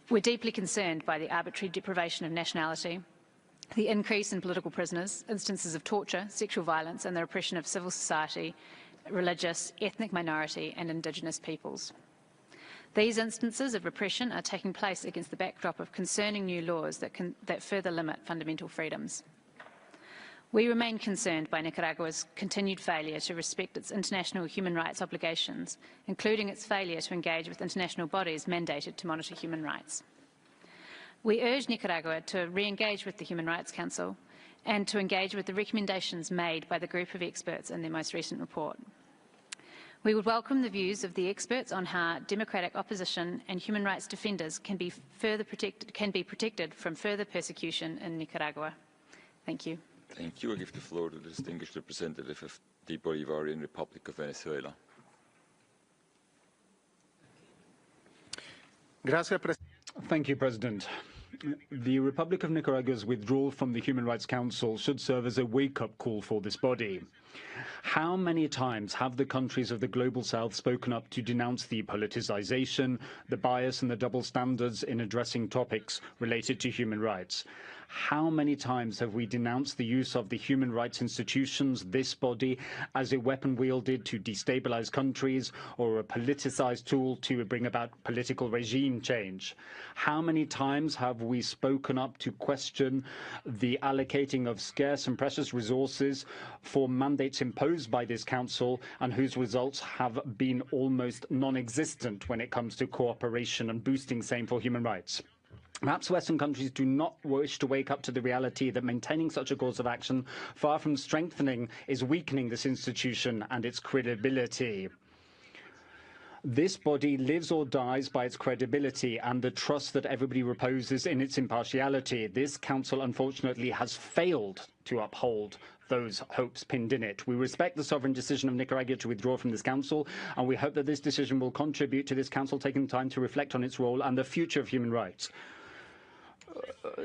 We're deeply concerned by the arbitrary deprivation of nationality, the increase in political prisoners, instances of torture, sexual violence, and the repression of civil society, religious, ethnic minority, and Indigenous peoples. These instances of repression are taking place against the backdrop of concerning new laws that further limit fundamental freedoms. We remain concerned by Nicaragua's continued failure to respect its international human rights obligations, including its failure to engage with international bodies mandated to monitor human rights. We urge Nicaragua to re-engage with the Human Rights Council and to engage with the recommendations made by the group of experts in their most recent report. We would welcome the views of the experts on how democratic opposition and human rights defenders can be protected from further persecution in Nicaragua. Thank you.
Thank you. I give the floor to the distinguished representative of the Bolivarian Republic of Venezuela.
Thank you, President. The Republic of Nicaragua's withdrawal from the Human Rights Council should serve as a wake-up call for this body. How many times have the countries of the Global South spoken up to denounce the politicization, the bias and the double standards in addressing topics related to human rights? How many times have we denounced the use of the human rights institutions, this body, as a weapon wielded to destabilize countries or a politicized tool to bring about political regime change? How many times have we spoken up to question the allocating of scarce and precious resources for mandates imposed by this council and whose results have been almost non-existent when it comes to cooperation and boosting same for human rights? Perhaps Western countries do not wish to wake up to the reality that maintaining such a course of action, far from strengthening, is weakening this institution and its credibility. This body lives or dies by its credibility and the trust that everybody reposes in its impartiality. This council, unfortunately, has failed to uphold those hopes pinned in it. We respect the sovereign decision of Nicaragua to withdraw from this council, and we hope that this decision will contribute to this council taking time to reflect on its role and the future of human rights.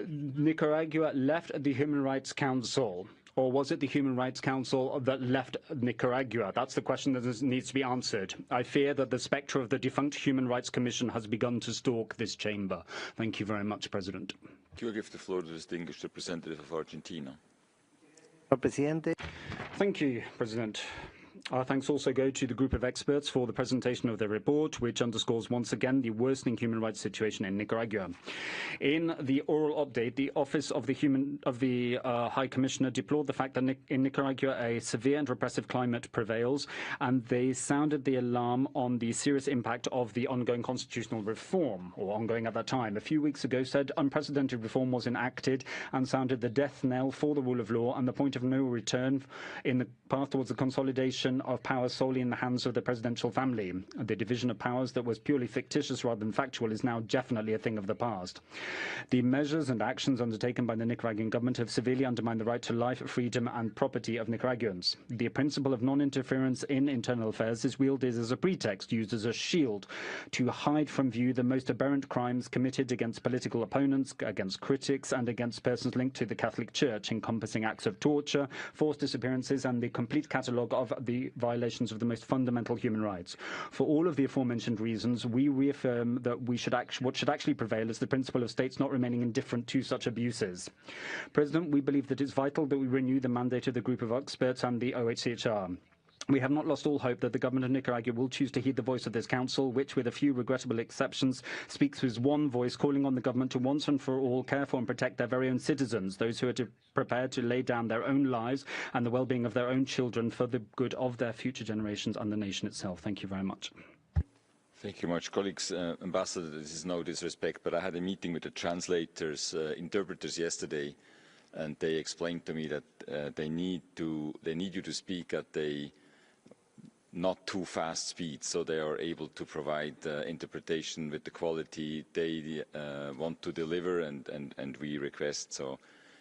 Nicaragua left the Human Rights Council, or was it the Human Rights Council that left Nicaragua? That's the question that needs to be answered. I fear that the spectre of the defunct Human Rights Commission has begun to stalk this chamber. Thank you very much, President.
Do you give the floor to the distinguished representative of Argentina?
Thank you, President. Our thanks also go to the group of experts for the presentation of their report, which underscores once again the worsening human rights situation in Nicaragua. In the oral update, the Office of the High Commissioner deplored the fact that in Nicaragua a severe and repressive climate prevails, and they sounded the alarm on the serious impact of the ongoing constitutional reform, or ongoing at that time. A few weeks ago said unprecedented reform was enacted and sounded the death knell for the rule of law and the point of no return in the path towards the consolidation of power solely in the hands of the presidential family. The division of powers that was purely fictitious rather than factual is now definitely a thing of the past. The measures and actions undertaken by the Nicaraguan government have severely undermined the right to life, freedom and property of Nicaraguans. The principle of non-interference in internal affairs is wielded as a pretext, used as a shield to hide from view the most aberrant crimes committed against political opponents, against critics and against persons linked to the Catholic Church, encompassing acts of torture, forced disappearances and the complete catalogue of the violations of the most fundamental human rights. For all of the aforementioned reasons, we reaffirm that what should actually prevail is the principle of states not remaining indifferent to such abuses. President, we believe that it's vital that we renew the mandate of the group of experts and the OHCHR. We have not lost all hope that the government of Nicaragua will choose to heed the voice of this council, which, with a few regrettable exceptions, speaks with one voice, calling on the government to once and for all care for and protect their very own citizens, those who are prepared to lay down their own lives and the well-being of their own children for the good of their future generations and the nation itself. Thank you very much.
Thank you much. Colleagues, Ambassador, this is no disrespect, but I had a meeting with the translators, interpreters yesterday, and they explained to me that they need you to speak at a not too fast speed, so they are able to provide interpretation with the quality they want to deliver, and we request. So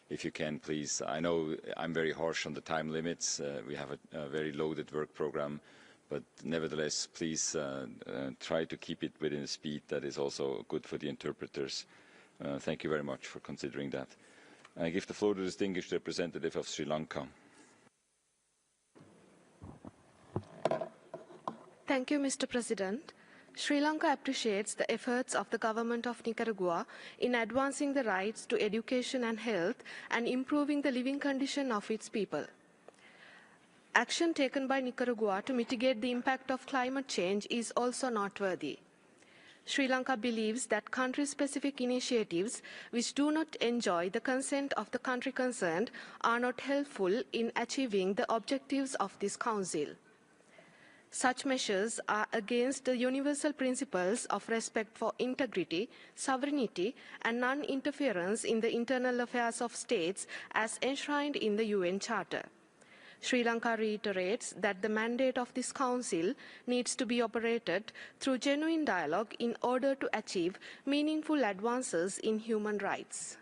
if you can, please. I know I'm very harsh on the time limits. We have a very loaded work program, but nevertheless, please try to keep it within a speed that is also good for the interpreters. Thank you very much for considering that. I give the floor to the distinguished representative of Sri Lanka.
Thank you, Mr. President. Sri Lanka appreciates the efforts of the government of Nicaragua in advancing the rights to education and health and improving the living condition of its people. Action taken by Nicaragua to mitigate the impact of climate change is also noteworthy. Sri Lanka believes that country-specific initiatives which do not enjoy the consent of the country concerned are not helpful in achieving the objectives of this Council. Such measures are against the universal principles of respect for integrity, sovereignty, and non-interference in the internal affairs of states as enshrined in the UN Charter. Sri Lanka reiterates that the mandate of this Council needs to be operated through genuine dialogue in order to achieve meaningful advances in human rights.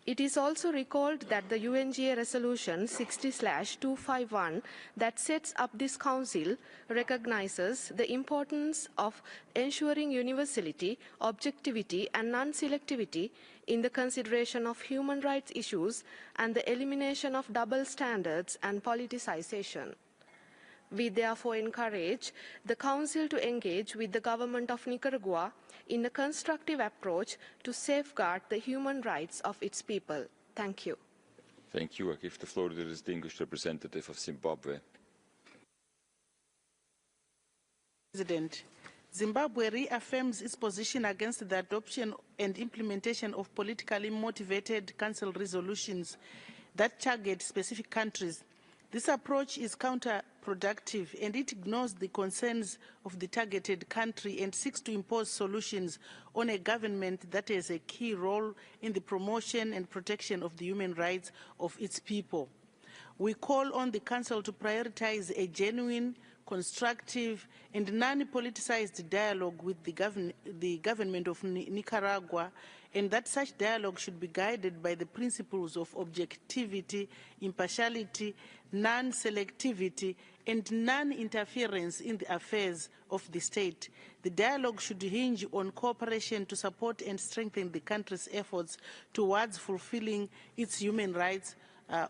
It is also recalled that the UNGA Resolution 60/251 that sets up this Council recognizes the importance of ensuring universality, objectivity, and non-selectivity in the consideration of human rights issues and the elimination of double standards and politicization. We therefore encourage the Council to engage with the government of Nicaragua in a constructive approach to safeguard the human rights of its people. Thank you.
Thank you. I give the floor to the distinguished representative of Zimbabwe.
President, Zimbabwe reaffirms its position against the adoption and implementation of politically motivated Council resolutions that target specific countries. This approach is counterproductive and it ignores the concerns of the targeted country and seeks to impose solutions on a government that has a key role in the promotion and protection of the human rights of its people. We call on the Council to prioritize a genuine, constructive, and non-politicized dialogue with the government of Nicaragua, and that such dialogue should be guided by the principles of objectivity, impartiality, non-selectivity, and non-interference in the affairs of the state. The dialogue should hinge on cooperation to support and strengthen the country's efforts towards fulfilling its human rights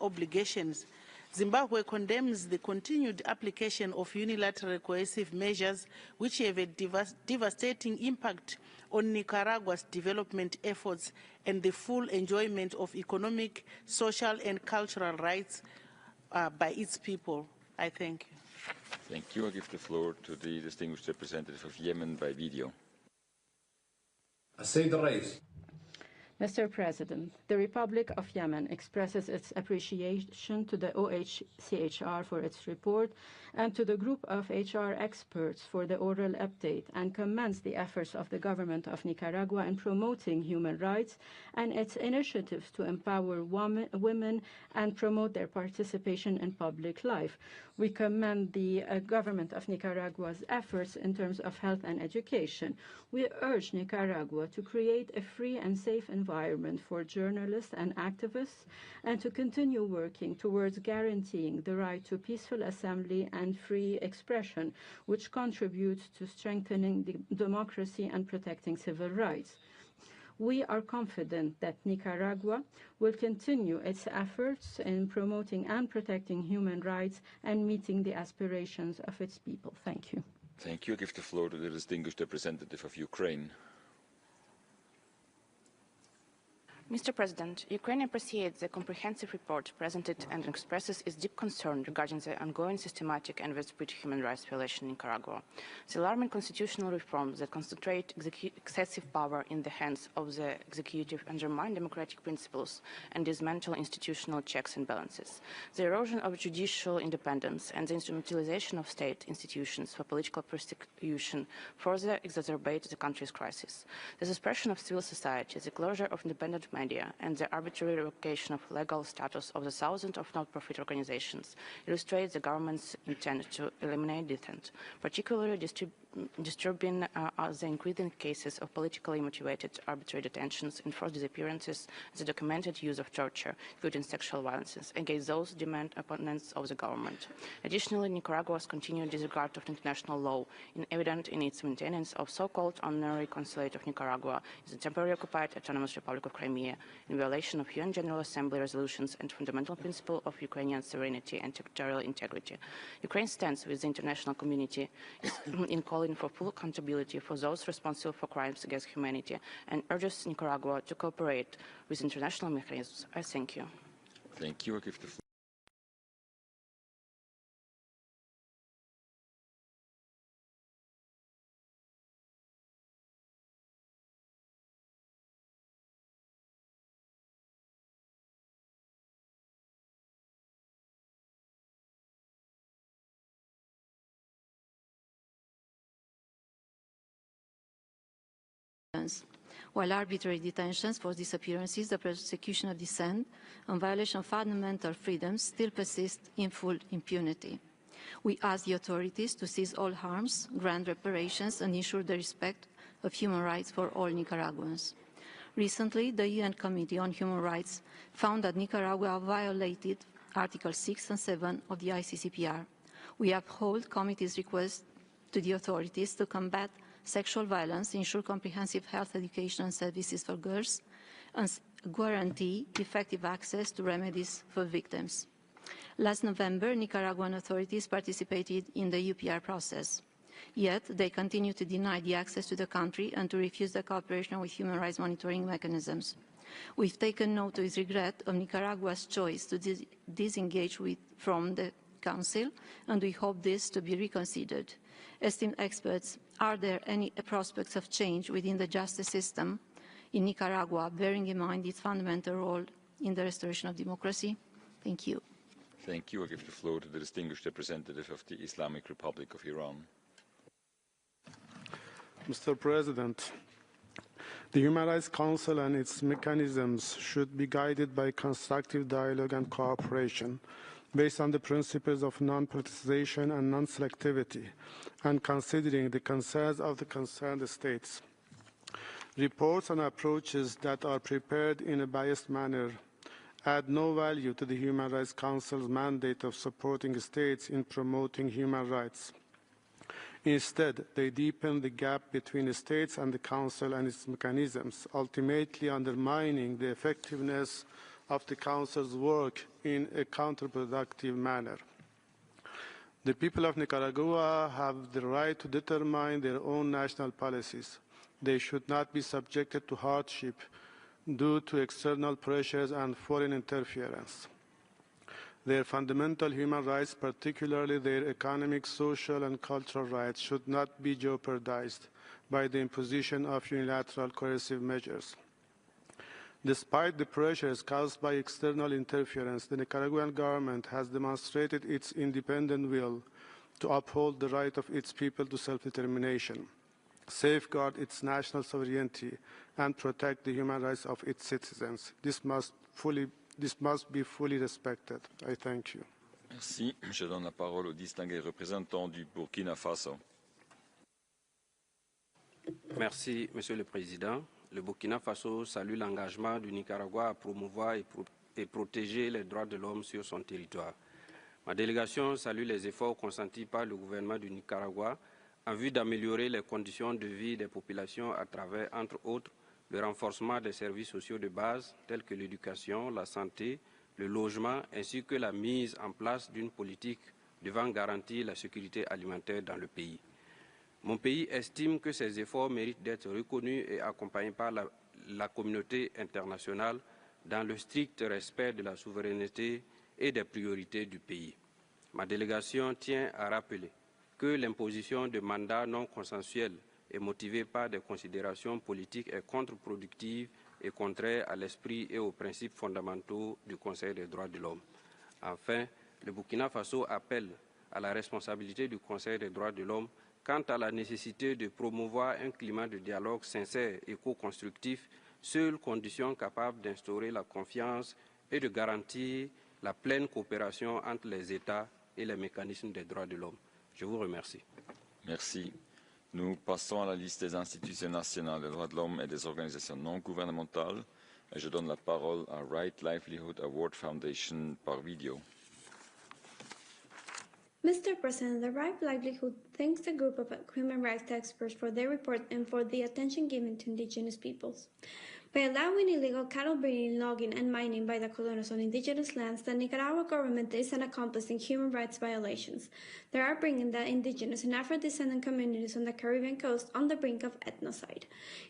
obligations. Zimbabwe condemns the continued application of unilateral coercive measures which have a devastating impact on Nicaragua's development efforts and the full enjoyment of economic, social, and cultural rights by its people. I thank you.
Thank you. I give the floor to the distinguished representative of Yemen by video.
Mr. President, the Republic of Yemen expresses its appreciation to the OHCHR for its report and to the group of HR experts for the oral update, and commends the efforts of the government of Nicaragua in promoting human rights and its initiatives to empower women and promote their participation in public life. We commend the government of Nicaragua's efforts in terms of health and education. We urge Nicaragua to create a free and safe environment for journalists and activists, and to continue working towards guaranteeing the right to peaceful assembly and free expression, which contributes to strengthening democracy and protecting civil rights. We are confident that Nicaragua will continue its efforts in promoting and protecting human rights and meeting the aspirations of its people. Thank you.
Thank you. I give the floor to the distinguished representative of Ukraine.
Mr. President, Ukraine appreciates the comprehensive report presented and expresses its deep concern regarding the ongoing systematic and widespread human rights violation in Nicaragua. The alarming constitutional reforms that concentrate excessive power in the hands of the executive undermine democratic principles and dismantle institutional checks and balances. The erosion of judicial independence and the instrumentalization of state institutions for political persecution further exacerbate the country's crisis. The suppression of civil society, the closure of independent media, and the arbitrary revocation of legal status of the thousands of non-profit organizations illustrates the government's intent to eliminate dissent. Particularly disturbing are the increasing cases of politically motivated arbitrary detentions, enforced disappearances, and the documented use of torture, including sexual violences, against those demand opponents of the government. Additionally, Nicaragua's continued disregard of international law is evident in its maintenance of so-called honorary consulate of Nicaragua in the temporarily occupied Autonomous Republic of Crimea, in violation of UN General Assembly resolutions and fundamental principle of Ukrainian sovereignty and territorial integrity. Ukraine stands with the international community in calling for full accountability for those responsible for crimes against humanity and urges Nicaragua to cooperate with international mechanisms. I thank you.
Thank you. I give the floor.
deepens, while arbitrary detentions, forced disappearances, the persecution of dissent, and violation of fundamental freedoms still persist in full impunity. We ask the authorities to cease all harms, grant reparations, and ensure the respect of human rights for all Nicaraguans. Recently, the UN Committee on Human Rights found that Nicaragua violated Articles 6 and 7 of the ICCPR. We uphold the committee's request to the authorities to combat sexual violence, ensure comprehensive health education and services for girls, and guarantee effective access to remedies for victims. Last November, Nicaraguan authorities participated in the UPR process. Yet, they continue to deny the access to the country and to refuse the cooperation with human rights monitoring mechanisms. We've taken note with regret of Nicaragua's choice to disengage from the Council, and we hope this to be reconsidered. Esteemed experts, are there any prospects of change within the justice system in Nicaragua, bearing in mind its fundamental role in the restoration of democracy? Thank you.
Thank you. I give the floor to the distinguished representative of the Islamic Republic of Iran.
Mr. President, the Human Rights Council and its mechanisms should be guided by constructive dialogue and cooperation based on the principles of non-politicization and non-selectivity, and considering the concerns of the concerned states. Reports and approaches that are prepared in a biased manner add no value to the Human Rights Council's mandate of supporting states in promoting human rights. Instead, they deepen the gap between the states and the Council and its mechanisms, ultimately undermining the effectiveness of the Council's work in a counterproductive manner. The people of Nicaragua have the right to determine their own national policies. They should not be subjected to hardship due to external pressures and foreign interference. Their fundamental human rights, particularly their economic, social, and cultural rights, should not be jeopardized by the imposition of unilateral coercive measures. Despite the pressures caused by external interference, the Nicaraguan government has demonstrated its independent will to uphold the right of its people to self-determination, safeguard its national sovereignty, and protect the human rights of its citizens. This must be fully respected. I thank you.
Merci. Je donne la parole au distingué représentant du Burkina Faso.
Merci, Monsieur le Président. Le Burkina Faso salue l'engagement du Nicaragua à promouvoir et protéger les droits de l'homme sur son territoire. Ma délégation salue les efforts consentis par le gouvernement du Nicaragua en vue d'améliorer les conditions de vie des populations à travers, entre autres, le renforcement des services sociaux de base tels que l'éducation, la santé, le logement, ainsi que la mise en place d'une politique devant garantir la sécurité alimentaire dans le pays. Mon pays estime que ces efforts méritent d'être reconnus et accompagnés par la communauté internationale dans le strict respect de la souveraineté et des priorités du pays. Ma délégation tient à rappeler que l'imposition de mandats non consensuels et motivée par des considérations politiques est contre-productive et contraire à l'esprit et aux principes fondamentaux du Conseil des droits de l'homme. Enfin, le Burkina Faso appelle à la responsabilité du Conseil des droits de l'homme quant à la nécessité de promouvoir un climat de dialogue sincère et co-constructif, seule condition capable d'instaurer la confiance et de garantir la pleine coopération entre les États et les mécanismes des droits de l'homme. Je vous remercie.
Merci. Nous passons à la liste des institutions nationales des droits de l'homme et des organisations non gouvernementales. Et je donne la parole à Right Livelihood Award Foundation par vidéo.
Mr. President, the Right Livelihood thanks the group of human rights experts for their report and for the attention given to indigenous peoples. By allowing illegal cattle breeding, logging, and mining by the colonos on indigenous lands, the Nicaragua government is an accomplice in human rights violations. They are bringing the indigenous and Afro-descendant communities on the Caribbean coast on the brink of ethnocide.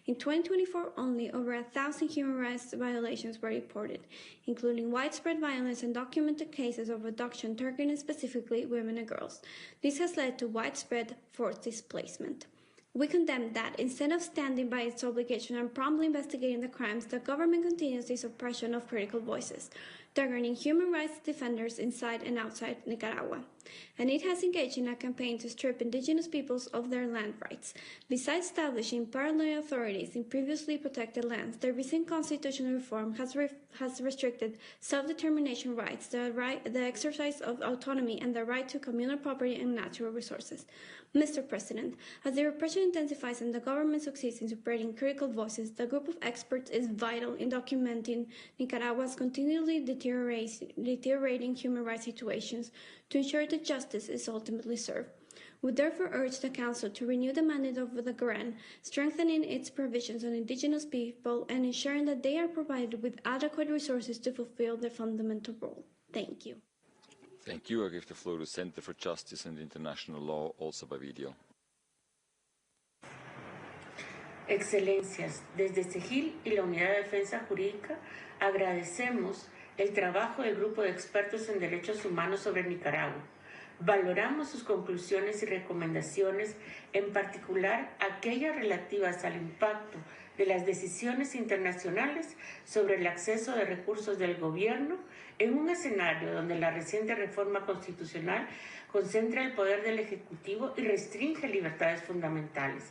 In 2024 only, over 1,000 human rights violations were reported, including widespread violence and documented cases of abduction targeting specifically women and girls. This has led to widespread forced displacement. We condemn that, instead of standing by its obligation and promptly investigating the crimes, the government continues the suppression of critical voices. targeting human rights defenders inside and outside Nicaragua. And it has engaged in a campaign to strip indigenous peoples of their land rights. Besides establishing parallel authorities in previously protected lands, the recent constitutional reform has restricted self-determination rights, the exercise of autonomy, and the right to communal property and natural resources. Mr. President, as the repression intensifies and the government succeeds in suppressing critical voices, the group of experts is vital in documenting Nicaragua's continually deteriorating human rights situations to ensure that justice is ultimately served. We therefore urge the Council to renew the mandate of the GRAN, strengthening its provisions on indigenous people and ensuring that they are provided with adequate resources to fulfill their fundamental role. Thank you.
Thank you. I give the floor to Center for Justice and International Law, also by video.
Excelencias, desde CEGIL y la Unidad de Defensa Jurídica agradecemos el trabajo del Grupo de Expertos en Derechos Humanos sobre Nicaragua. Valoramos sus conclusiones y recomendaciones, en particular aquellas relativas al impacto de las decisiones internacionales sobre el acceso de recursos del gobierno en un escenario donde la reciente reforma constitucional concentra el poder del Ejecutivo y restringe libertades fundamentales.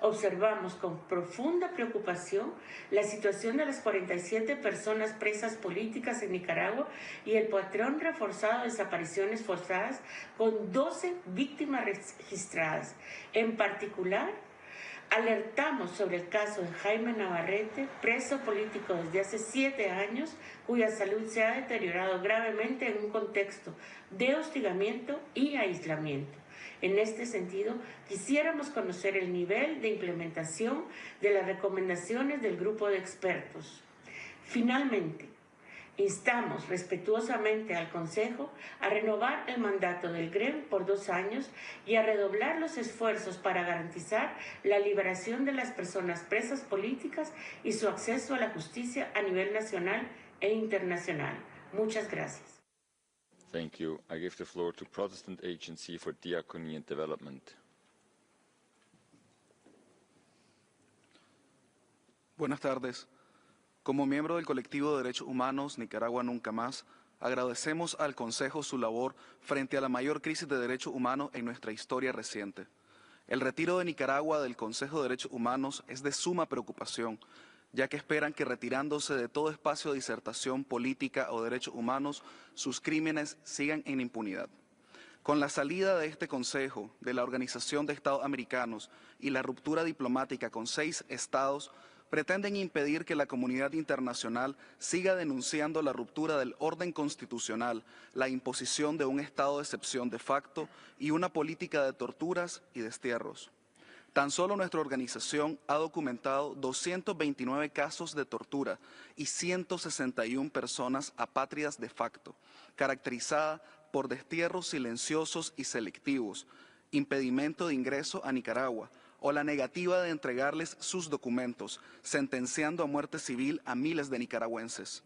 Observamos con profunda preocupación la situación de las 47 personas presas políticas en Nicaragua y el patrón reforzado de desapariciones forzadas con 12 víctimas registradas. En particular, alertamos sobre el caso de Jaime Navarrete, preso político desde hace 7 años, cuya salud se ha deteriorado gravemente en un contexto de hostigamiento y aislamiento. En este sentido, quisiéramos conocer el nivel de implementación de las recomendaciones del grupo de expertos. Finalmente, instamos respetuosamente al Consejo a renovar el mandato del GREM por 2 años y a redoblar los esfuerzos para garantizar la liberación de las personas presas políticas y su acceso a la justicia a nivel nacional e internacional. Muchas gracias.
Thank you. I give the floor to Protestant Agency for Diaconia and Development.
Buenas tardes. Como miembro del colectivo de Derechos Humanos Nicaragua Nunca Más, agradecemos al Consejo su labor frente a la mayor crisis de derechos humanos en nuestra historia reciente. El retiro de Nicaragua del Consejo de Derechos Humanos es de suma preocupación, ya que esperan que retirándose de todo espacio de disertación política o derechos humanos, sus crímenes sigan en impunidad. Con la salida de este Consejo, de la Organización de Estados Americanos y la ruptura diplomática con 6 estados, pretenden impedir que la comunidad internacional siga denunciando la ruptura del orden constitucional, la imposición de un estado de excepción de facto y una política de torturas y destierros. Tan solo nuestra organización ha documentado 229 casos de tortura y 161 personas apátridas de facto, caracterizada por destierros silenciosos y selectivos, impedimento de ingreso a Nicaragua o la negativa de entregarles sus documentos, sentenciando a muerte civil a miles de nicaragüenses.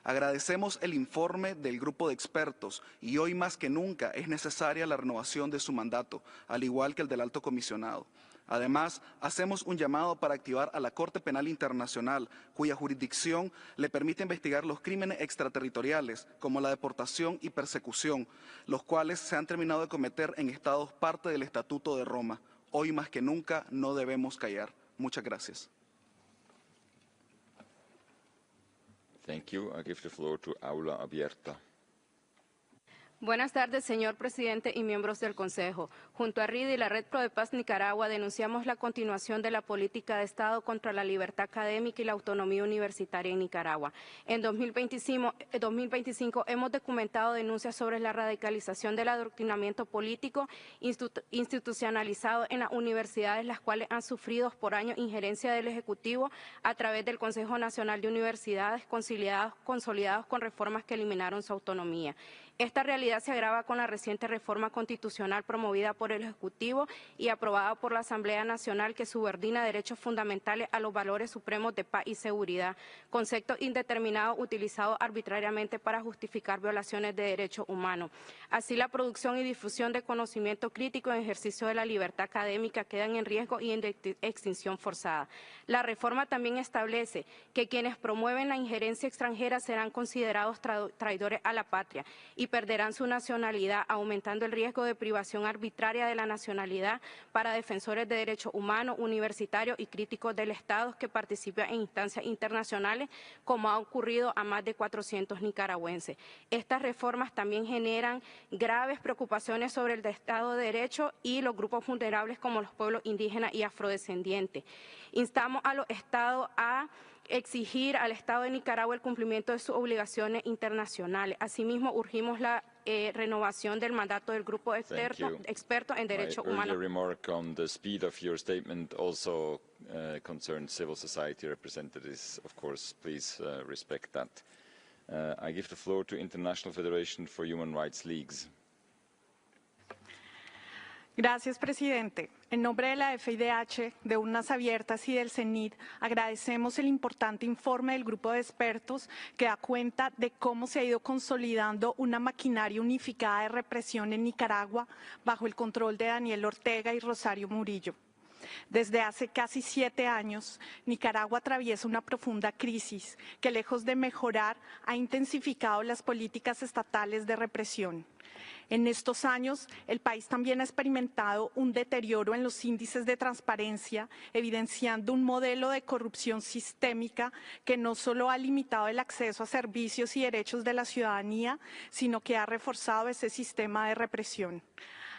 Agradecemos el informe del grupo de expertos y hoy más que nunca es necesaria la renovación de su mandato, al igual que el del alto comisionado. Además, hacemos un llamado para activar a la Corte Penal Internacional, cuya jurisdicción le permite investigar los crímenes extraterritoriales, como la deportación y persecución, los cuales se han terminado de cometer en estados parte del Estatuto de Roma. Hoy más que nunca no debemos callar. Muchas gracias.
Thank you. I give the floor to Aula Abierta.
Buenas tardes, señor presidente y miembros del Consejo. Junto a Reed y la Red Pro de Paz Nicaragua denunciamos la continuación de la política de Estado contra la libertad académica y la autonomía universitaria en Nicaragua. En 2025 hemos documentado denuncias sobre la radicalización del adoctrinamiento político institucionalizado en las universidades, las cuales han sufrido por años injerencia del Ejecutivo a través del Consejo Nacional de Universidades, consolidados con reformas que eliminaron su autonomía. Esta realidad se agrava con la reciente reforma constitucional promovida por el Ejecutivo y aprobada por la Asamblea Nacional, que subordina derechos fundamentales a los valores supremos de paz y seguridad, concepto indeterminado utilizado arbitrariamente para justificar violaciones de derechos humanos. Así, la producción y difusión de conocimiento crítico en ejercicio de la libertad académica quedan en riesgo y en extinción forzada. La reforma también establece que quienes promueven la injerencia extranjera serán considerados traidores a la patria y perderán su nacionalidad, aumentando el riesgo de privación arbitraria de la nacionalidad para defensores de derechos humanos, universitarios y críticos del Estado que participan en instancias internacionales, como ha ocurrido a más de 400 nicaragüenses. Estas reformas también generan graves preocupaciones sobre el Estado de Derecho y los grupos vulnerables como los pueblos indígenas y afrodescendientes. Instamos a los Estados a exigir al Estado de Nicaragua el cumplimiento de sus obligaciones internacionales. Asimismo, urgimos la renovación del mandato del grupo experto en derechos humanos.
My remark on the speed of your statement also concerns civil society representatives. Of course, please respect that. I give the floor to International Federation for Human Rights Leagues.
Gracias, presidente. En nombre de la FIDH, de Urnas Abiertas y del CENID, agradecemos el importante informe del grupo de expertos que da cuenta de cómo se ha ido consolidando una maquinaria unificada de represión en Nicaragua bajo el control de Daniel Ortega y Rosario Murillo. Desde hace casi 7 años, Nicaragua atraviesa una profunda crisis que, lejos de mejorar, ha intensificado las políticas estatales de represión. En estos años, el país también ha experimentado un deterioro en los índices de transparencia, evidenciando un modelo de corrupción sistémica que no solo ha limitado el acceso a servicios y derechos de la ciudadanía, sino que ha reforzado ese sistema de represión.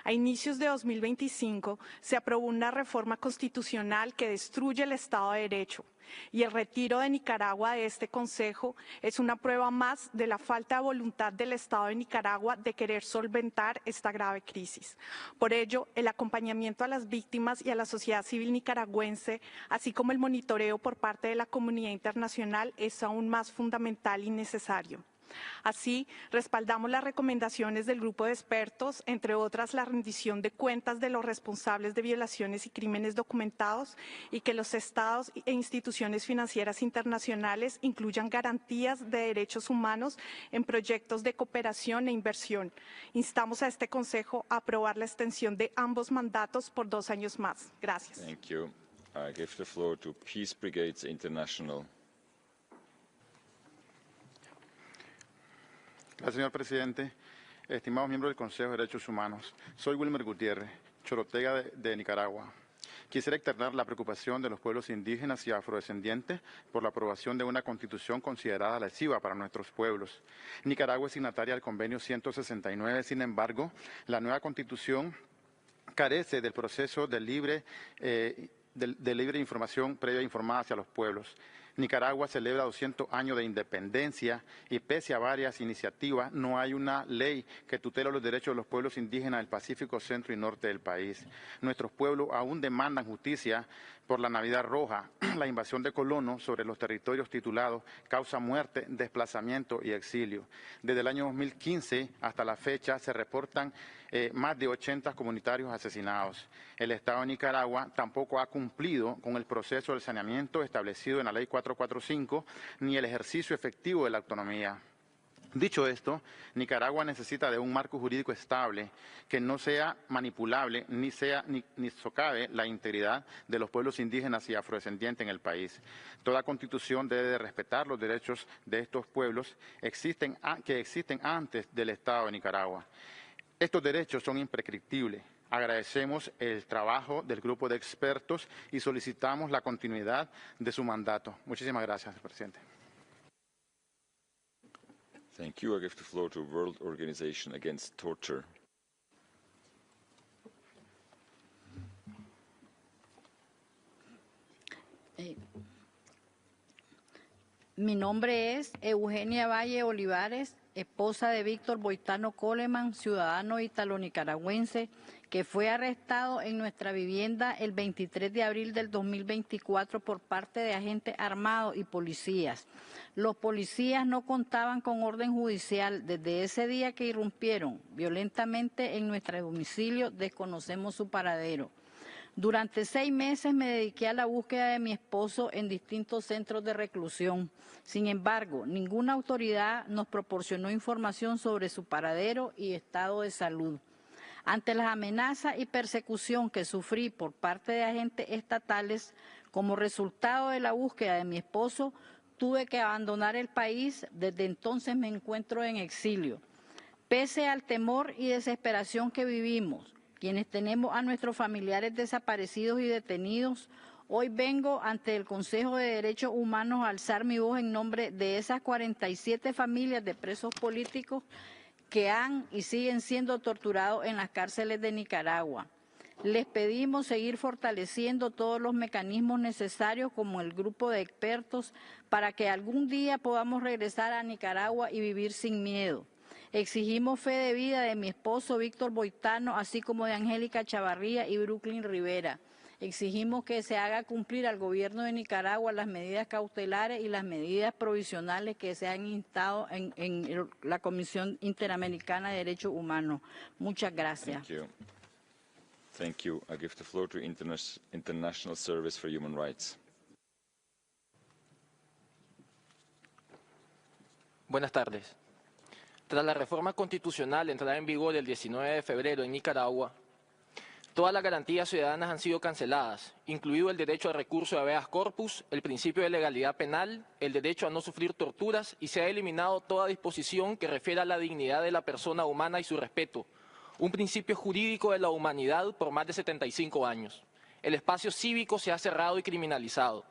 A inicios de 2025 se aprobó una reforma constitucional que destruye el Estado de Derecho, y el retiro de Nicaragua de este Consejo es una prueba más de la falta de voluntad del Estado de Nicaragua de querer solventar esta grave crisis. Por ello, el acompañamiento a las víctimas y a la sociedad civil nicaragüense, así como el monitoreo por parte de la comunidad internacional, es aún más fundamental y necesario. Así, respaldamos las recomendaciones del grupo de expertos, entre otras la rendición de cuentas de los responsables de violaciones y crímenes documentados, y que los estados e instituciones financieras internacionales incluyan garantías de derechos humanos en proyectos de cooperación e inversión. Instamos a este Consejo a aprobar la extensión de ambos mandatos por 2 años más. Gracias.
Thank you. I give the floor to Peace Brigades International.
Gracias, señor presidente. Estimados miembros del Consejo de Derechos Humanos, soy Wilmer Gutiérrez, chorotega de Nicaragua. Quisiera externar la preocupación de los pueblos indígenas y afrodescendientes por la aprobación de una constitución considerada lesiva para nuestros pueblos. Nicaragua es signataria del convenio 169, sin embargo, la nueva constitución carece del proceso de libre información previa informada hacia los pueblos. Nicaragua celebra 200 años de independencia y pese a varias iniciativas no hay una ley que tutela los derechos de los pueblos indígenas del Pacífico centro y norte del país. Nuestros pueblos aún demandan justicia por la Navidad Roja, la invasión de colonos sobre los territorios titulados causa muerte, desplazamiento y exilio. Desde el año 2015 hasta la fecha se reportan más de 80 comunitarios asesinados. El Estado de Nicaragua tampoco ha cumplido con el proceso del saneamiento establecido en la Ley 445 ni el ejercicio efectivo de la autonomía. Dicho esto, Nicaragua necesita de un marco jurídico estable que no sea manipulable ni socave la integridad de los pueblos indígenas y afrodescendientes en el país. Toda constitución debe de respetar los derechos de estos pueblos que existen antes del Estado de Nicaragua. Estos derechos son imprescriptibles. Agradecemos el trabajo del grupo de expertos y solicitamos la continuidad de su mandato. Muchísimas gracias, presidente.
Thank you. I give the floor to World Organization Against Torture.
Mi nombre es Eugenia Valle Olivares,
esposa de Víctor Boitano Coleman, ciudadano italo-nicaragüense, que fue arrestado en nuestra vivienda el 23 de abril del 2024 por parte de agentes armados y policías. Los policías no contaban con orden judicial. Desde ese día que irrumpieron violentamente en nuestro domicilio, desconocemos su paradero. Durante 6 meses me dediqué a la búsqueda de mi esposo en distintos centros de reclusión. Sin embargo, ninguna autoridad nos proporcionó información sobre su paradero y estado de salud. Ante las amenazas y persecución que sufrí por parte de agentes estatales, como resultado de la búsqueda de mi esposo, tuve que abandonar el país. Desde entonces me encuentro en exilio. Pese al temor y desesperación que vivimos, quienes tenemos a nuestros familiares desaparecidos y detenidos, hoy vengo ante el Consejo de Derechos Humanos a alzar mi voz en nombre de esas 47 familias de presos políticos que han y siguen siendo torturados en las cárceles de Nicaragua. Les pedimos seguir fortaleciendo todos los mecanismos necesarios, como el grupo de expertos, para que algún día podamos regresar a Nicaragua y vivir sin miedo. Exigimos fe de vida de mi esposo Víctor Boitano, así como de Angélica Chavarría y Brooklyn Rivera. Exigimos que se haga cumplir al gobierno de Nicaragua las medidas cautelares y las medidas provisionales que se han instado en la Comisión Interamericana de Derechos Humanos. Muchas gracias.
Thank you. Thank you. I give the floor to International Service for Human Rights.
Buenas tardes. Tras la reforma constitucional entrada en vigor el 19 de febrero en Nicaragua, todas las garantías ciudadanas han sido canceladas, incluido el derecho al recurso de habeas corpus, el principio de legalidad penal, el derecho a no sufrir torturas, y se ha eliminado toda disposición que refiera a la dignidad de la persona humana y su respeto, un principio jurídico de la humanidad por más de 75 años. El espacio cívico se ha cerrado y criminalizado.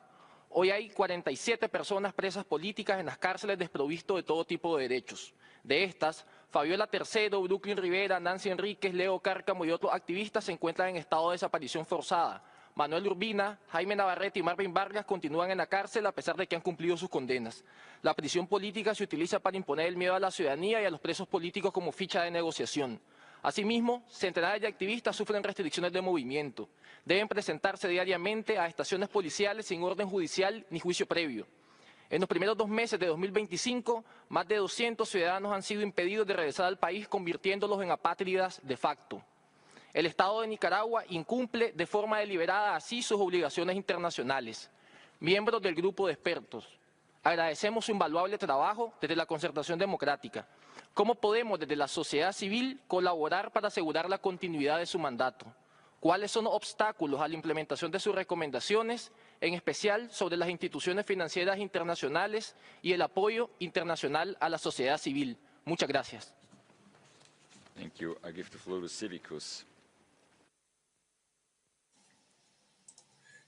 Hoy hay 47 personas presas políticas en las cárceles desprovisto de todo tipo de derechos. De estas, Fabiola Tercero, Brooklyn Rivera, Nancy Enríquez, Leo Cárcamo y otros activistas se encuentran en estado de desaparición forzada. Manuel Urbina, Jaime Navarrete y Marvin Vargas continúan en la cárcel a pesar de que han cumplido sus condenas. La prisión política se utiliza para imponer el miedo a la ciudadanía y a los presos políticos como ficha de negociación. Asimismo, centenares de activistas sufren restricciones de movimiento. Deben presentarse diariamente a estaciones policiales sin orden judicial ni juicio previo. En los primeros 2 meses de 2025, más de 200 ciudadanos han sido impedidos de regresar al país, convirtiéndolos en apátridas de facto. El Estado de Nicaragua incumple de forma deliberada así sus obligaciones internacionales. Miembros del grupo de expertos, agradecemos su invaluable trabajo desde la concertación democrática. ¿Cómo podemos desde la sociedad civil colaborar para asegurar la continuidad de su mandato? ¿Cuáles son los obstáculos a la implementación de sus recomendaciones, en especial sobre las instituciones financieras internacionales y el apoyo internacional a la sociedad civil? Muchas gracias.
Thank you. I give the floor to Cívicos.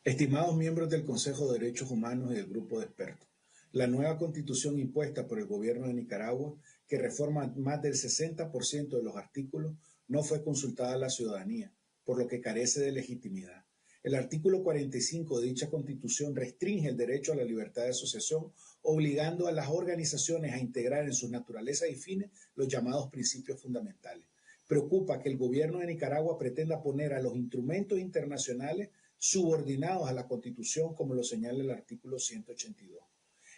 Estimados miembros del Consejo de Derechos Humanos y del Grupo de Expertos, la nueva constitución impuesta por el gobierno de Nicaragua, que reforma más del 60% de los artículos, no fue consultada a la ciudadanía, por lo que carece de legitimidad. El artículo 45 de dicha constitución restringe el derecho a la libertad de asociación, obligando a las organizaciones a integrar en sus naturalezas y fines los llamados principios fundamentales. Preocupa que el gobierno de Nicaragua pretenda poner a los instrumentos internacionales subordinados a la Constitución, como lo señala el artículo 182.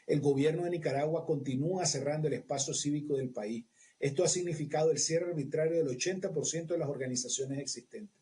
El gobierno de Nicaragua continúa cerrando el espacio cívico del país. Esto ha significado el cierre arbitrario del 80% de las organizaciones existentes.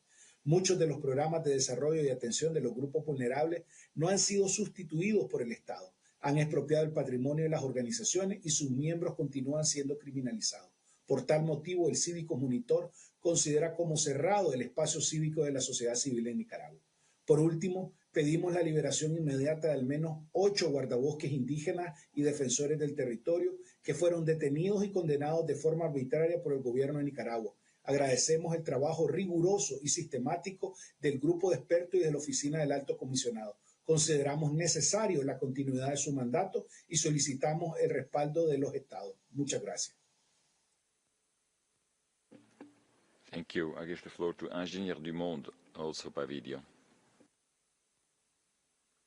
Muchos de los programas de desarrollo y atención de los grupos vulnerables no han sido sustituidos por el Estado. Han expropiado el patrimonio de las organizaciones y sus miembros continúan siendo criminalizados. Por tal motivo, el Cívicos Monitor considera como cerrado el espacio cívico de la sociedad civil en Nicaragua. Por último, pedimos la liberación inmediata de al menos 8 guardabosques indígenas y defensores del territorio que fueron detenidos y condenados de forma arbitraria por el gobierno de Nicaragua. Agradecemos el trabajo riguroso y sistemático del grupo de expertos y de la oficina del Alto Comisionado. Consideramos necesario la continuidad de su mandato y solicitamos el respaldo de los estados. Muchas gracias.
Thank you. I give the floor to Ingénieur Dumond, also by video.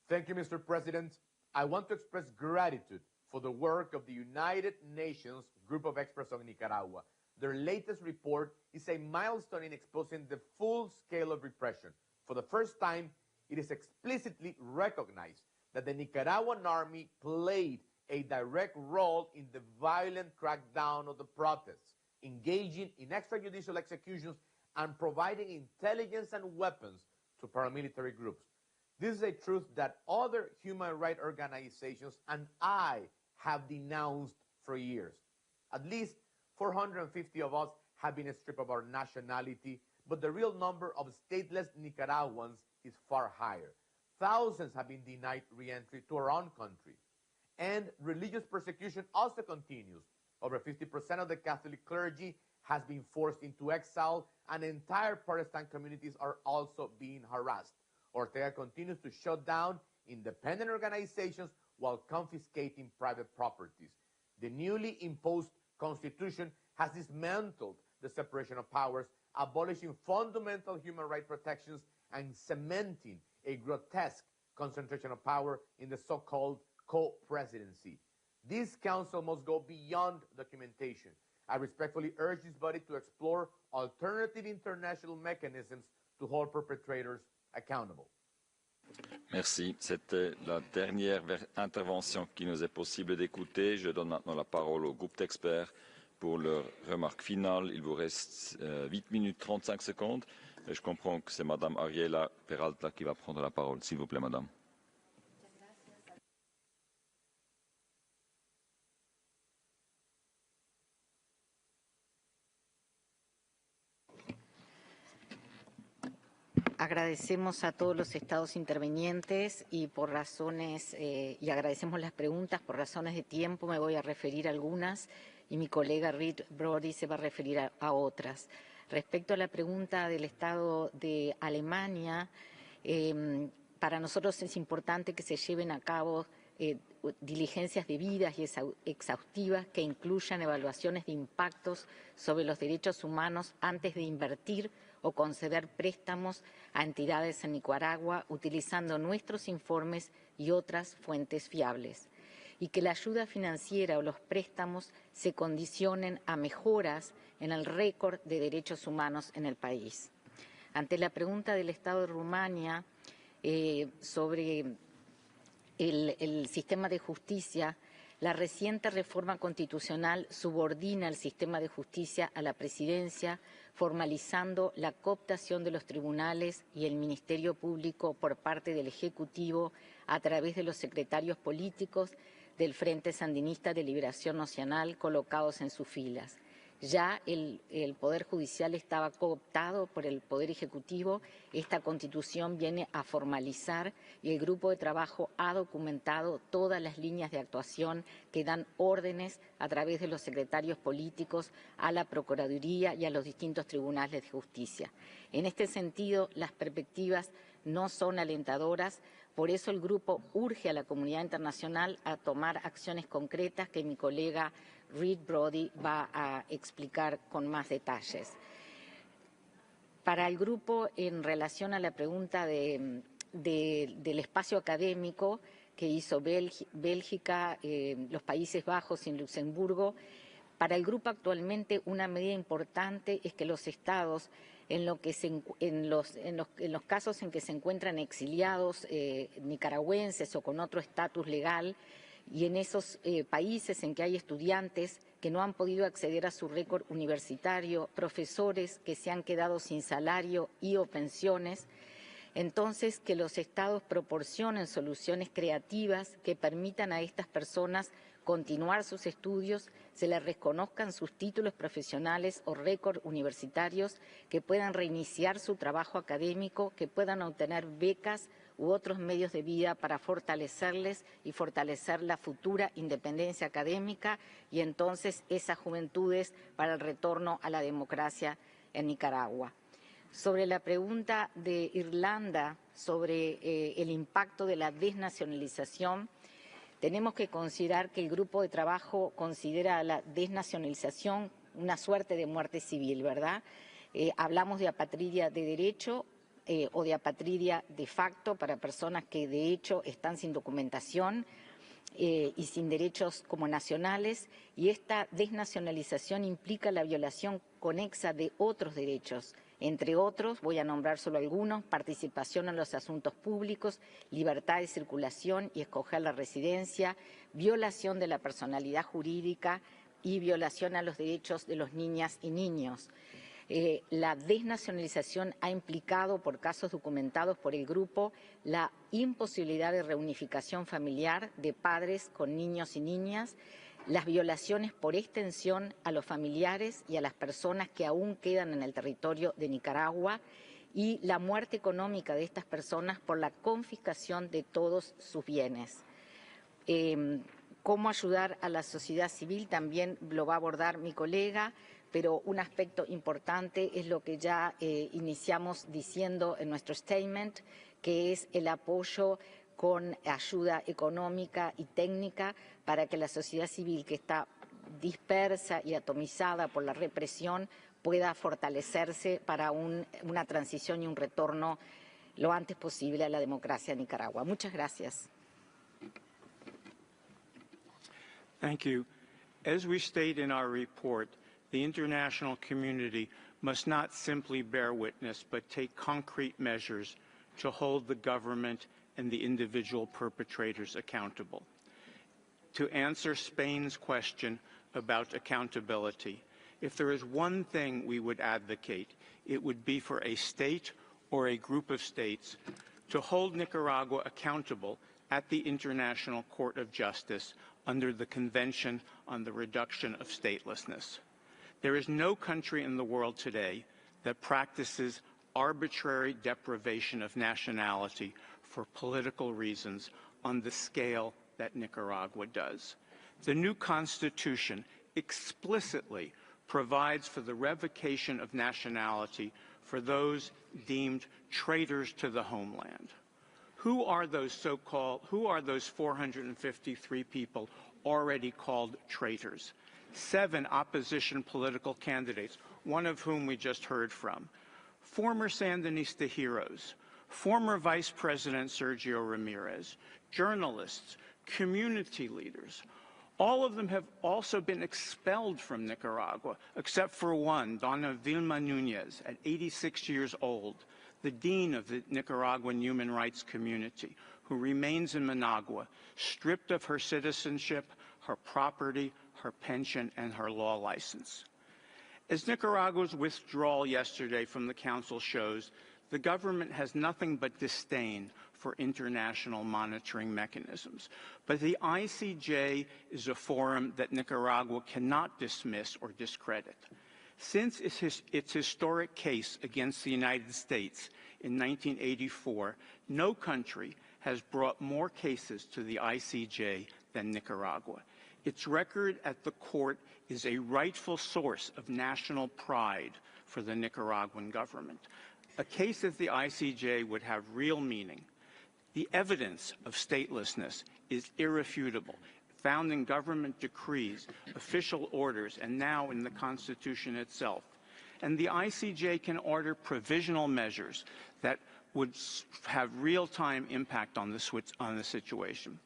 Thank you, Mr. President. I want to express gratitude for the work of the United Nations
Group of Experts on Nicaragua. Their latest report is a milestone in exposing the full scale of repression. For the first time, it is explicitly recognized that the Nicaraguan army played a direct role in the violent crackdown of the protests, engaging in extrajudicial executions and providing intelligence and weapons to paramilitary groups. This is a truth that other human rights organizations and I have denounced for years. At least 450 of us have been stripped of our nationality, but the real number of stateless Nicaraguans is far higher. Thousands have been denied re-entry to our own country. And religious persecution also continues. Over 50% of the Catholic clergy has been forced into exile, and entire Protestant communities are also being harassed. Ortega continues to shut down independent organizations while confiscating private properties. The newly imposed constitution has dismantled the separation of powers, abolishing fundamental human rights protections and cementing a grotesque concentration of power in the so-called co-presidency. This council must go beyond documentation. I respectfully urge this body to explore alternative international mechanisms to hold perpetrators accountable.
Merci. C'était la dernière intervention qui nous est possible d'écouter. Je donne maintenant la parole au groupe d'experts pour leurs remarques finales. Il vous reste 8 minutes 35 secondes. Et je comprends que c'est Madame Ariela Peralta qui va prendre la parole. S'il vous plaît, Madame.
Agradecemos a todos los estados intervinientes y por razones, y agradecemos las preguntas, por razones de tiempo me voy a referir a algunas y mi colega Reed Bródy se va a referir a otras. Respecto a la pregunta del Estado de Alemania, para nosotros es importante que se lleven a cabo diligencias debidas y exhaustivas que incluyan evaluaciones de impactos sobre los derechos humanos antes de invertir o conceder préstamos a entidades en Nicaragua utilizando nuestros informes y otras fuentes fiables, y que la ayuda financiera o los préstamos se condicionen a mejoras en el récord de derechos humanos en el país. Ante la pregunta del Estado de Rumania sobre el sistema de justicia, la reciente reforma constitucional subordina el sistema de justicia a la presidencia, formalizando la cooptación de los tribunales y el Ministerio Público por parte del Ejecutivo a través de los secretarios políticos del Frente Sandinista de Liberación Nacional colocados en sus filas. Ya el Poder Judicial estaba cooptado por el Poder Ejecutivo. Esta Constitución viene a formalizar y el grupo de trabajo ha documentado todas las líneas de actuación que dan órdenes a través de los secretarios políticos a la Procuraduría y a los distintos tribunales de justicia. En este sentido, las perspectivas no son alentadoras. Por eso el grupo urge a la comunidad internacional a tomar acciones concretas que mi colega Reed Bródy va a explicar con más detalles. Para el grupo, en relación a la pregunta del espacio académico que hizo Bélgica, los Países Bajos y Luxemburgo, para el grupo actualmente una medida importante es que los estados, en los casos en que se encuentran exiliados nicaragüenses o con otro estatus legal, y en esos países en que hay estudiantes que no han podido acceder a su récord universitario, profesores que se han quedado sin salario y o pensiones, entonces que los estados proporcionen soluciones creativas que permitan a estas personas continuar sus estudios, se les reconozcan sus títulos profesionales o récord universitarios, que puedan reiniciar su trabajo académico, que puedan obtener becas u otros medios de vida para fortalecerles y fortalecer la futura independencia académica y entonces esas juventudes para el retorno a la democracia en Nicaragua. Sobre la pregunta de Irlanda sobre el impacto de la desnacionalización, tenemos que considerar que el grupo de trabajo considera la desnacionalización una suerte de muerte civil, ¿verdad? Hablamos de apatridia de derecho o de apatridia de facto para personas que de hecho están sin documentación. y sin derechos como nacionales, y esta desnacionalización implica la violación conexa de otros derechos. Entre otros, voy a nombrar solo algunos: participación en los asuntos públicos, libertad de circulación y escoger la residencia, violación de la personalidad jurídica y violación a los derechos de las niñas y niños. La desnacionalización ha implicado, por casos documentados por el grupo, la imposibilidad de reunificación familiar de padres con niños y niñas, las violaciones por extensión a los familiares y a las personas que aún quedan en el territorio de Nicaragua, y la muerte económica de estas personas por la confiscación de todos sus bienes. Cómo ayudar a la sociedad civil también lo va a abordar mi colega, pero un aspecto importante es lo que ya iniciamos diciendo en nuestro statement, que es el apoyo con ayuda económica y técnica para que la sociedad civil, que está dispersa y atomizada por la represión, pueda fortalecerse para una transición y un retorno lo antes posible a la democracia en Nicaragua. Muchas gracias.
Thank you. As we state in our report, the international community must not simply bear witness, but take concrete measures to hold the government and the individual perpetrators accountable. To answer Spain's question about accountability, if there is one thing we would advocate, it would be for a state or a group of states to hold Nicaragua accountable at the International Court of Justice under the Convention on the Reduction of Statelessness. There is no country in the world today that practices arbitrary deprivation of nationality for political reasons on the scale that Nicaragua does. The new Constitution explicitly provides for the revocation of nationality for those deemed traitors to the homeland. Who are those 453 people already called traitors? 7 opposition political candidates, one of whom we just heard from, former Sandinista heroes, former Vice President Sergio Ramirez, journalists, community leaders. All of them have also been expelled from Nicaragua, except for one, Donna Vilma Nunez, at 86 years old, the dean of the Nicaraguan human rights community, who remains in Managua, stripped of her citizenship, her property, her pension, and her law license. As Nicaragua's withdrawal yesterday from the Council shows, the government has nothing but disdain for international monitoring mechanisms. But the ICJ is a forum that Nicaragua cannot dismiss or discredit. Since its historic case against the United States in 1984, no country has brought more cases to the ICJ than Nicaragua. Its record at the court is a rightful source of national pride for the Nicaraguan government. A case at the ICJ would have real meaning. The evidence of statelessness is irrefutable, found in government decrees, official orders, and now in the Constitution itself. And the ICJ can order provisional measures that would have real-time impact on the situation.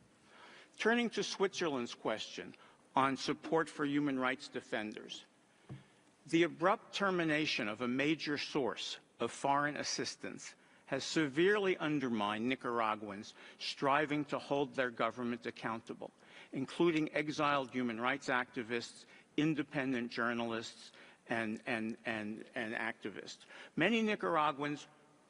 Turning to Switzerland's question on support for human rights defenders, the abrupt termination of a major source of foreign assistance has severely undermined Nicaraguans striving to hold their government accountable, including exiled human rights activists, independent journalists, and activists. Many Nicaraguans,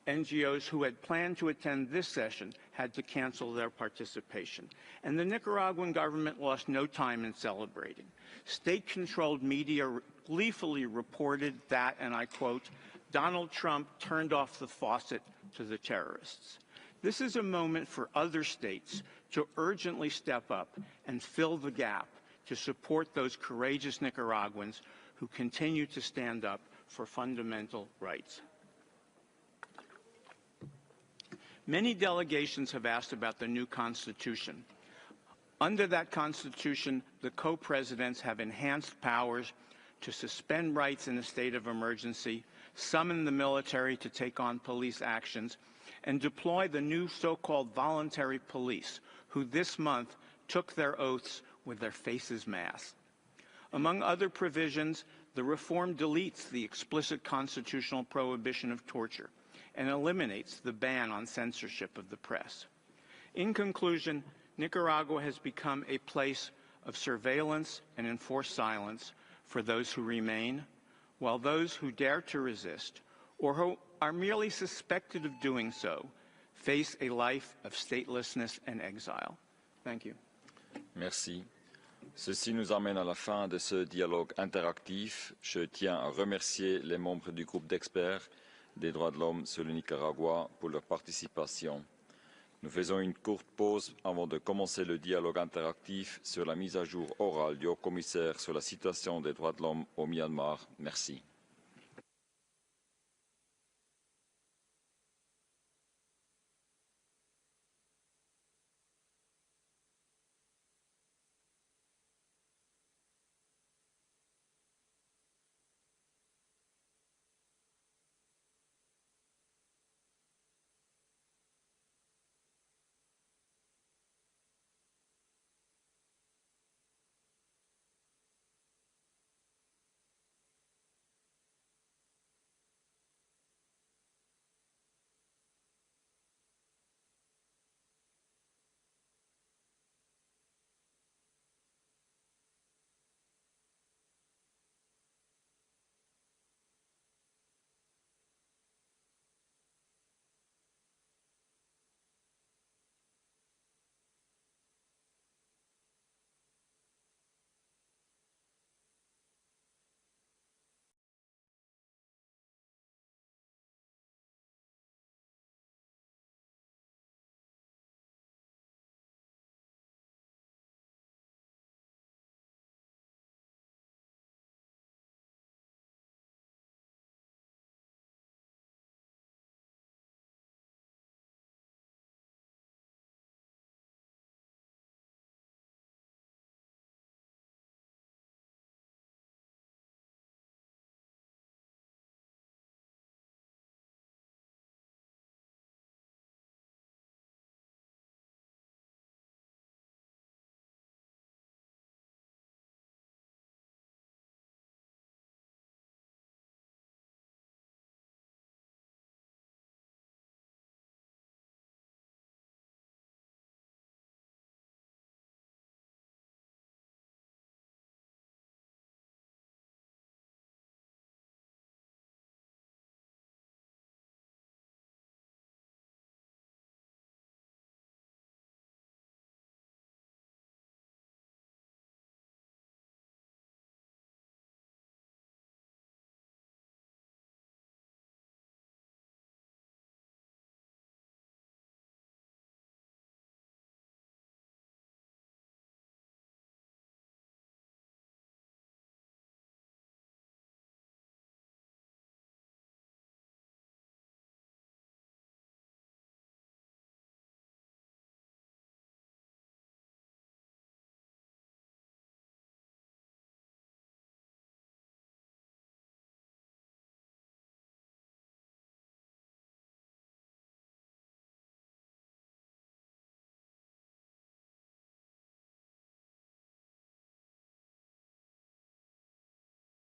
NGOs who had planned to attend this session had to cancel their participation. And the Nicaraguan government lost no time in celebrating. State-controlled media gleefully reported that, and I quote, Donald Trump turned off the faucet to the terrorists. This is a moment for other states to urgently step up and fill the gap to support those courageous Nicaraguans who continue to stand up for fundamental rights. Many delegations have asked about the new Constitution. Under that Constitution, the co-presidents have enhanced powers to suspend rights in a state of emergency, summon the military to take on police actions, and deploy the new so-called voluntary police, who this month took their oaths with their faces masked. Among other provisions, the reform deletes the explicit constitutional prohibition of torture and eliminates the ban on censorship of the press. In conclusion, Nicaragua has become a place of surveillance and enforced silence for those who remain, while those who dare to resist or who are merely suspected of doing so face a life of statelessness and exile. Thank you.
Merci. Ceci nous amène à la fin de ce dialogue interactif. Je tiens à remercier les membres du groupe d'experts des droits de l'homme sur le Nicaragua pour leur participation. Nous faisons une courte pause avant de commencer le dialogue interactif sur la mise à jour orale du haut-commissaire sur la situation des droits de l'homme au Myanmar. Merci.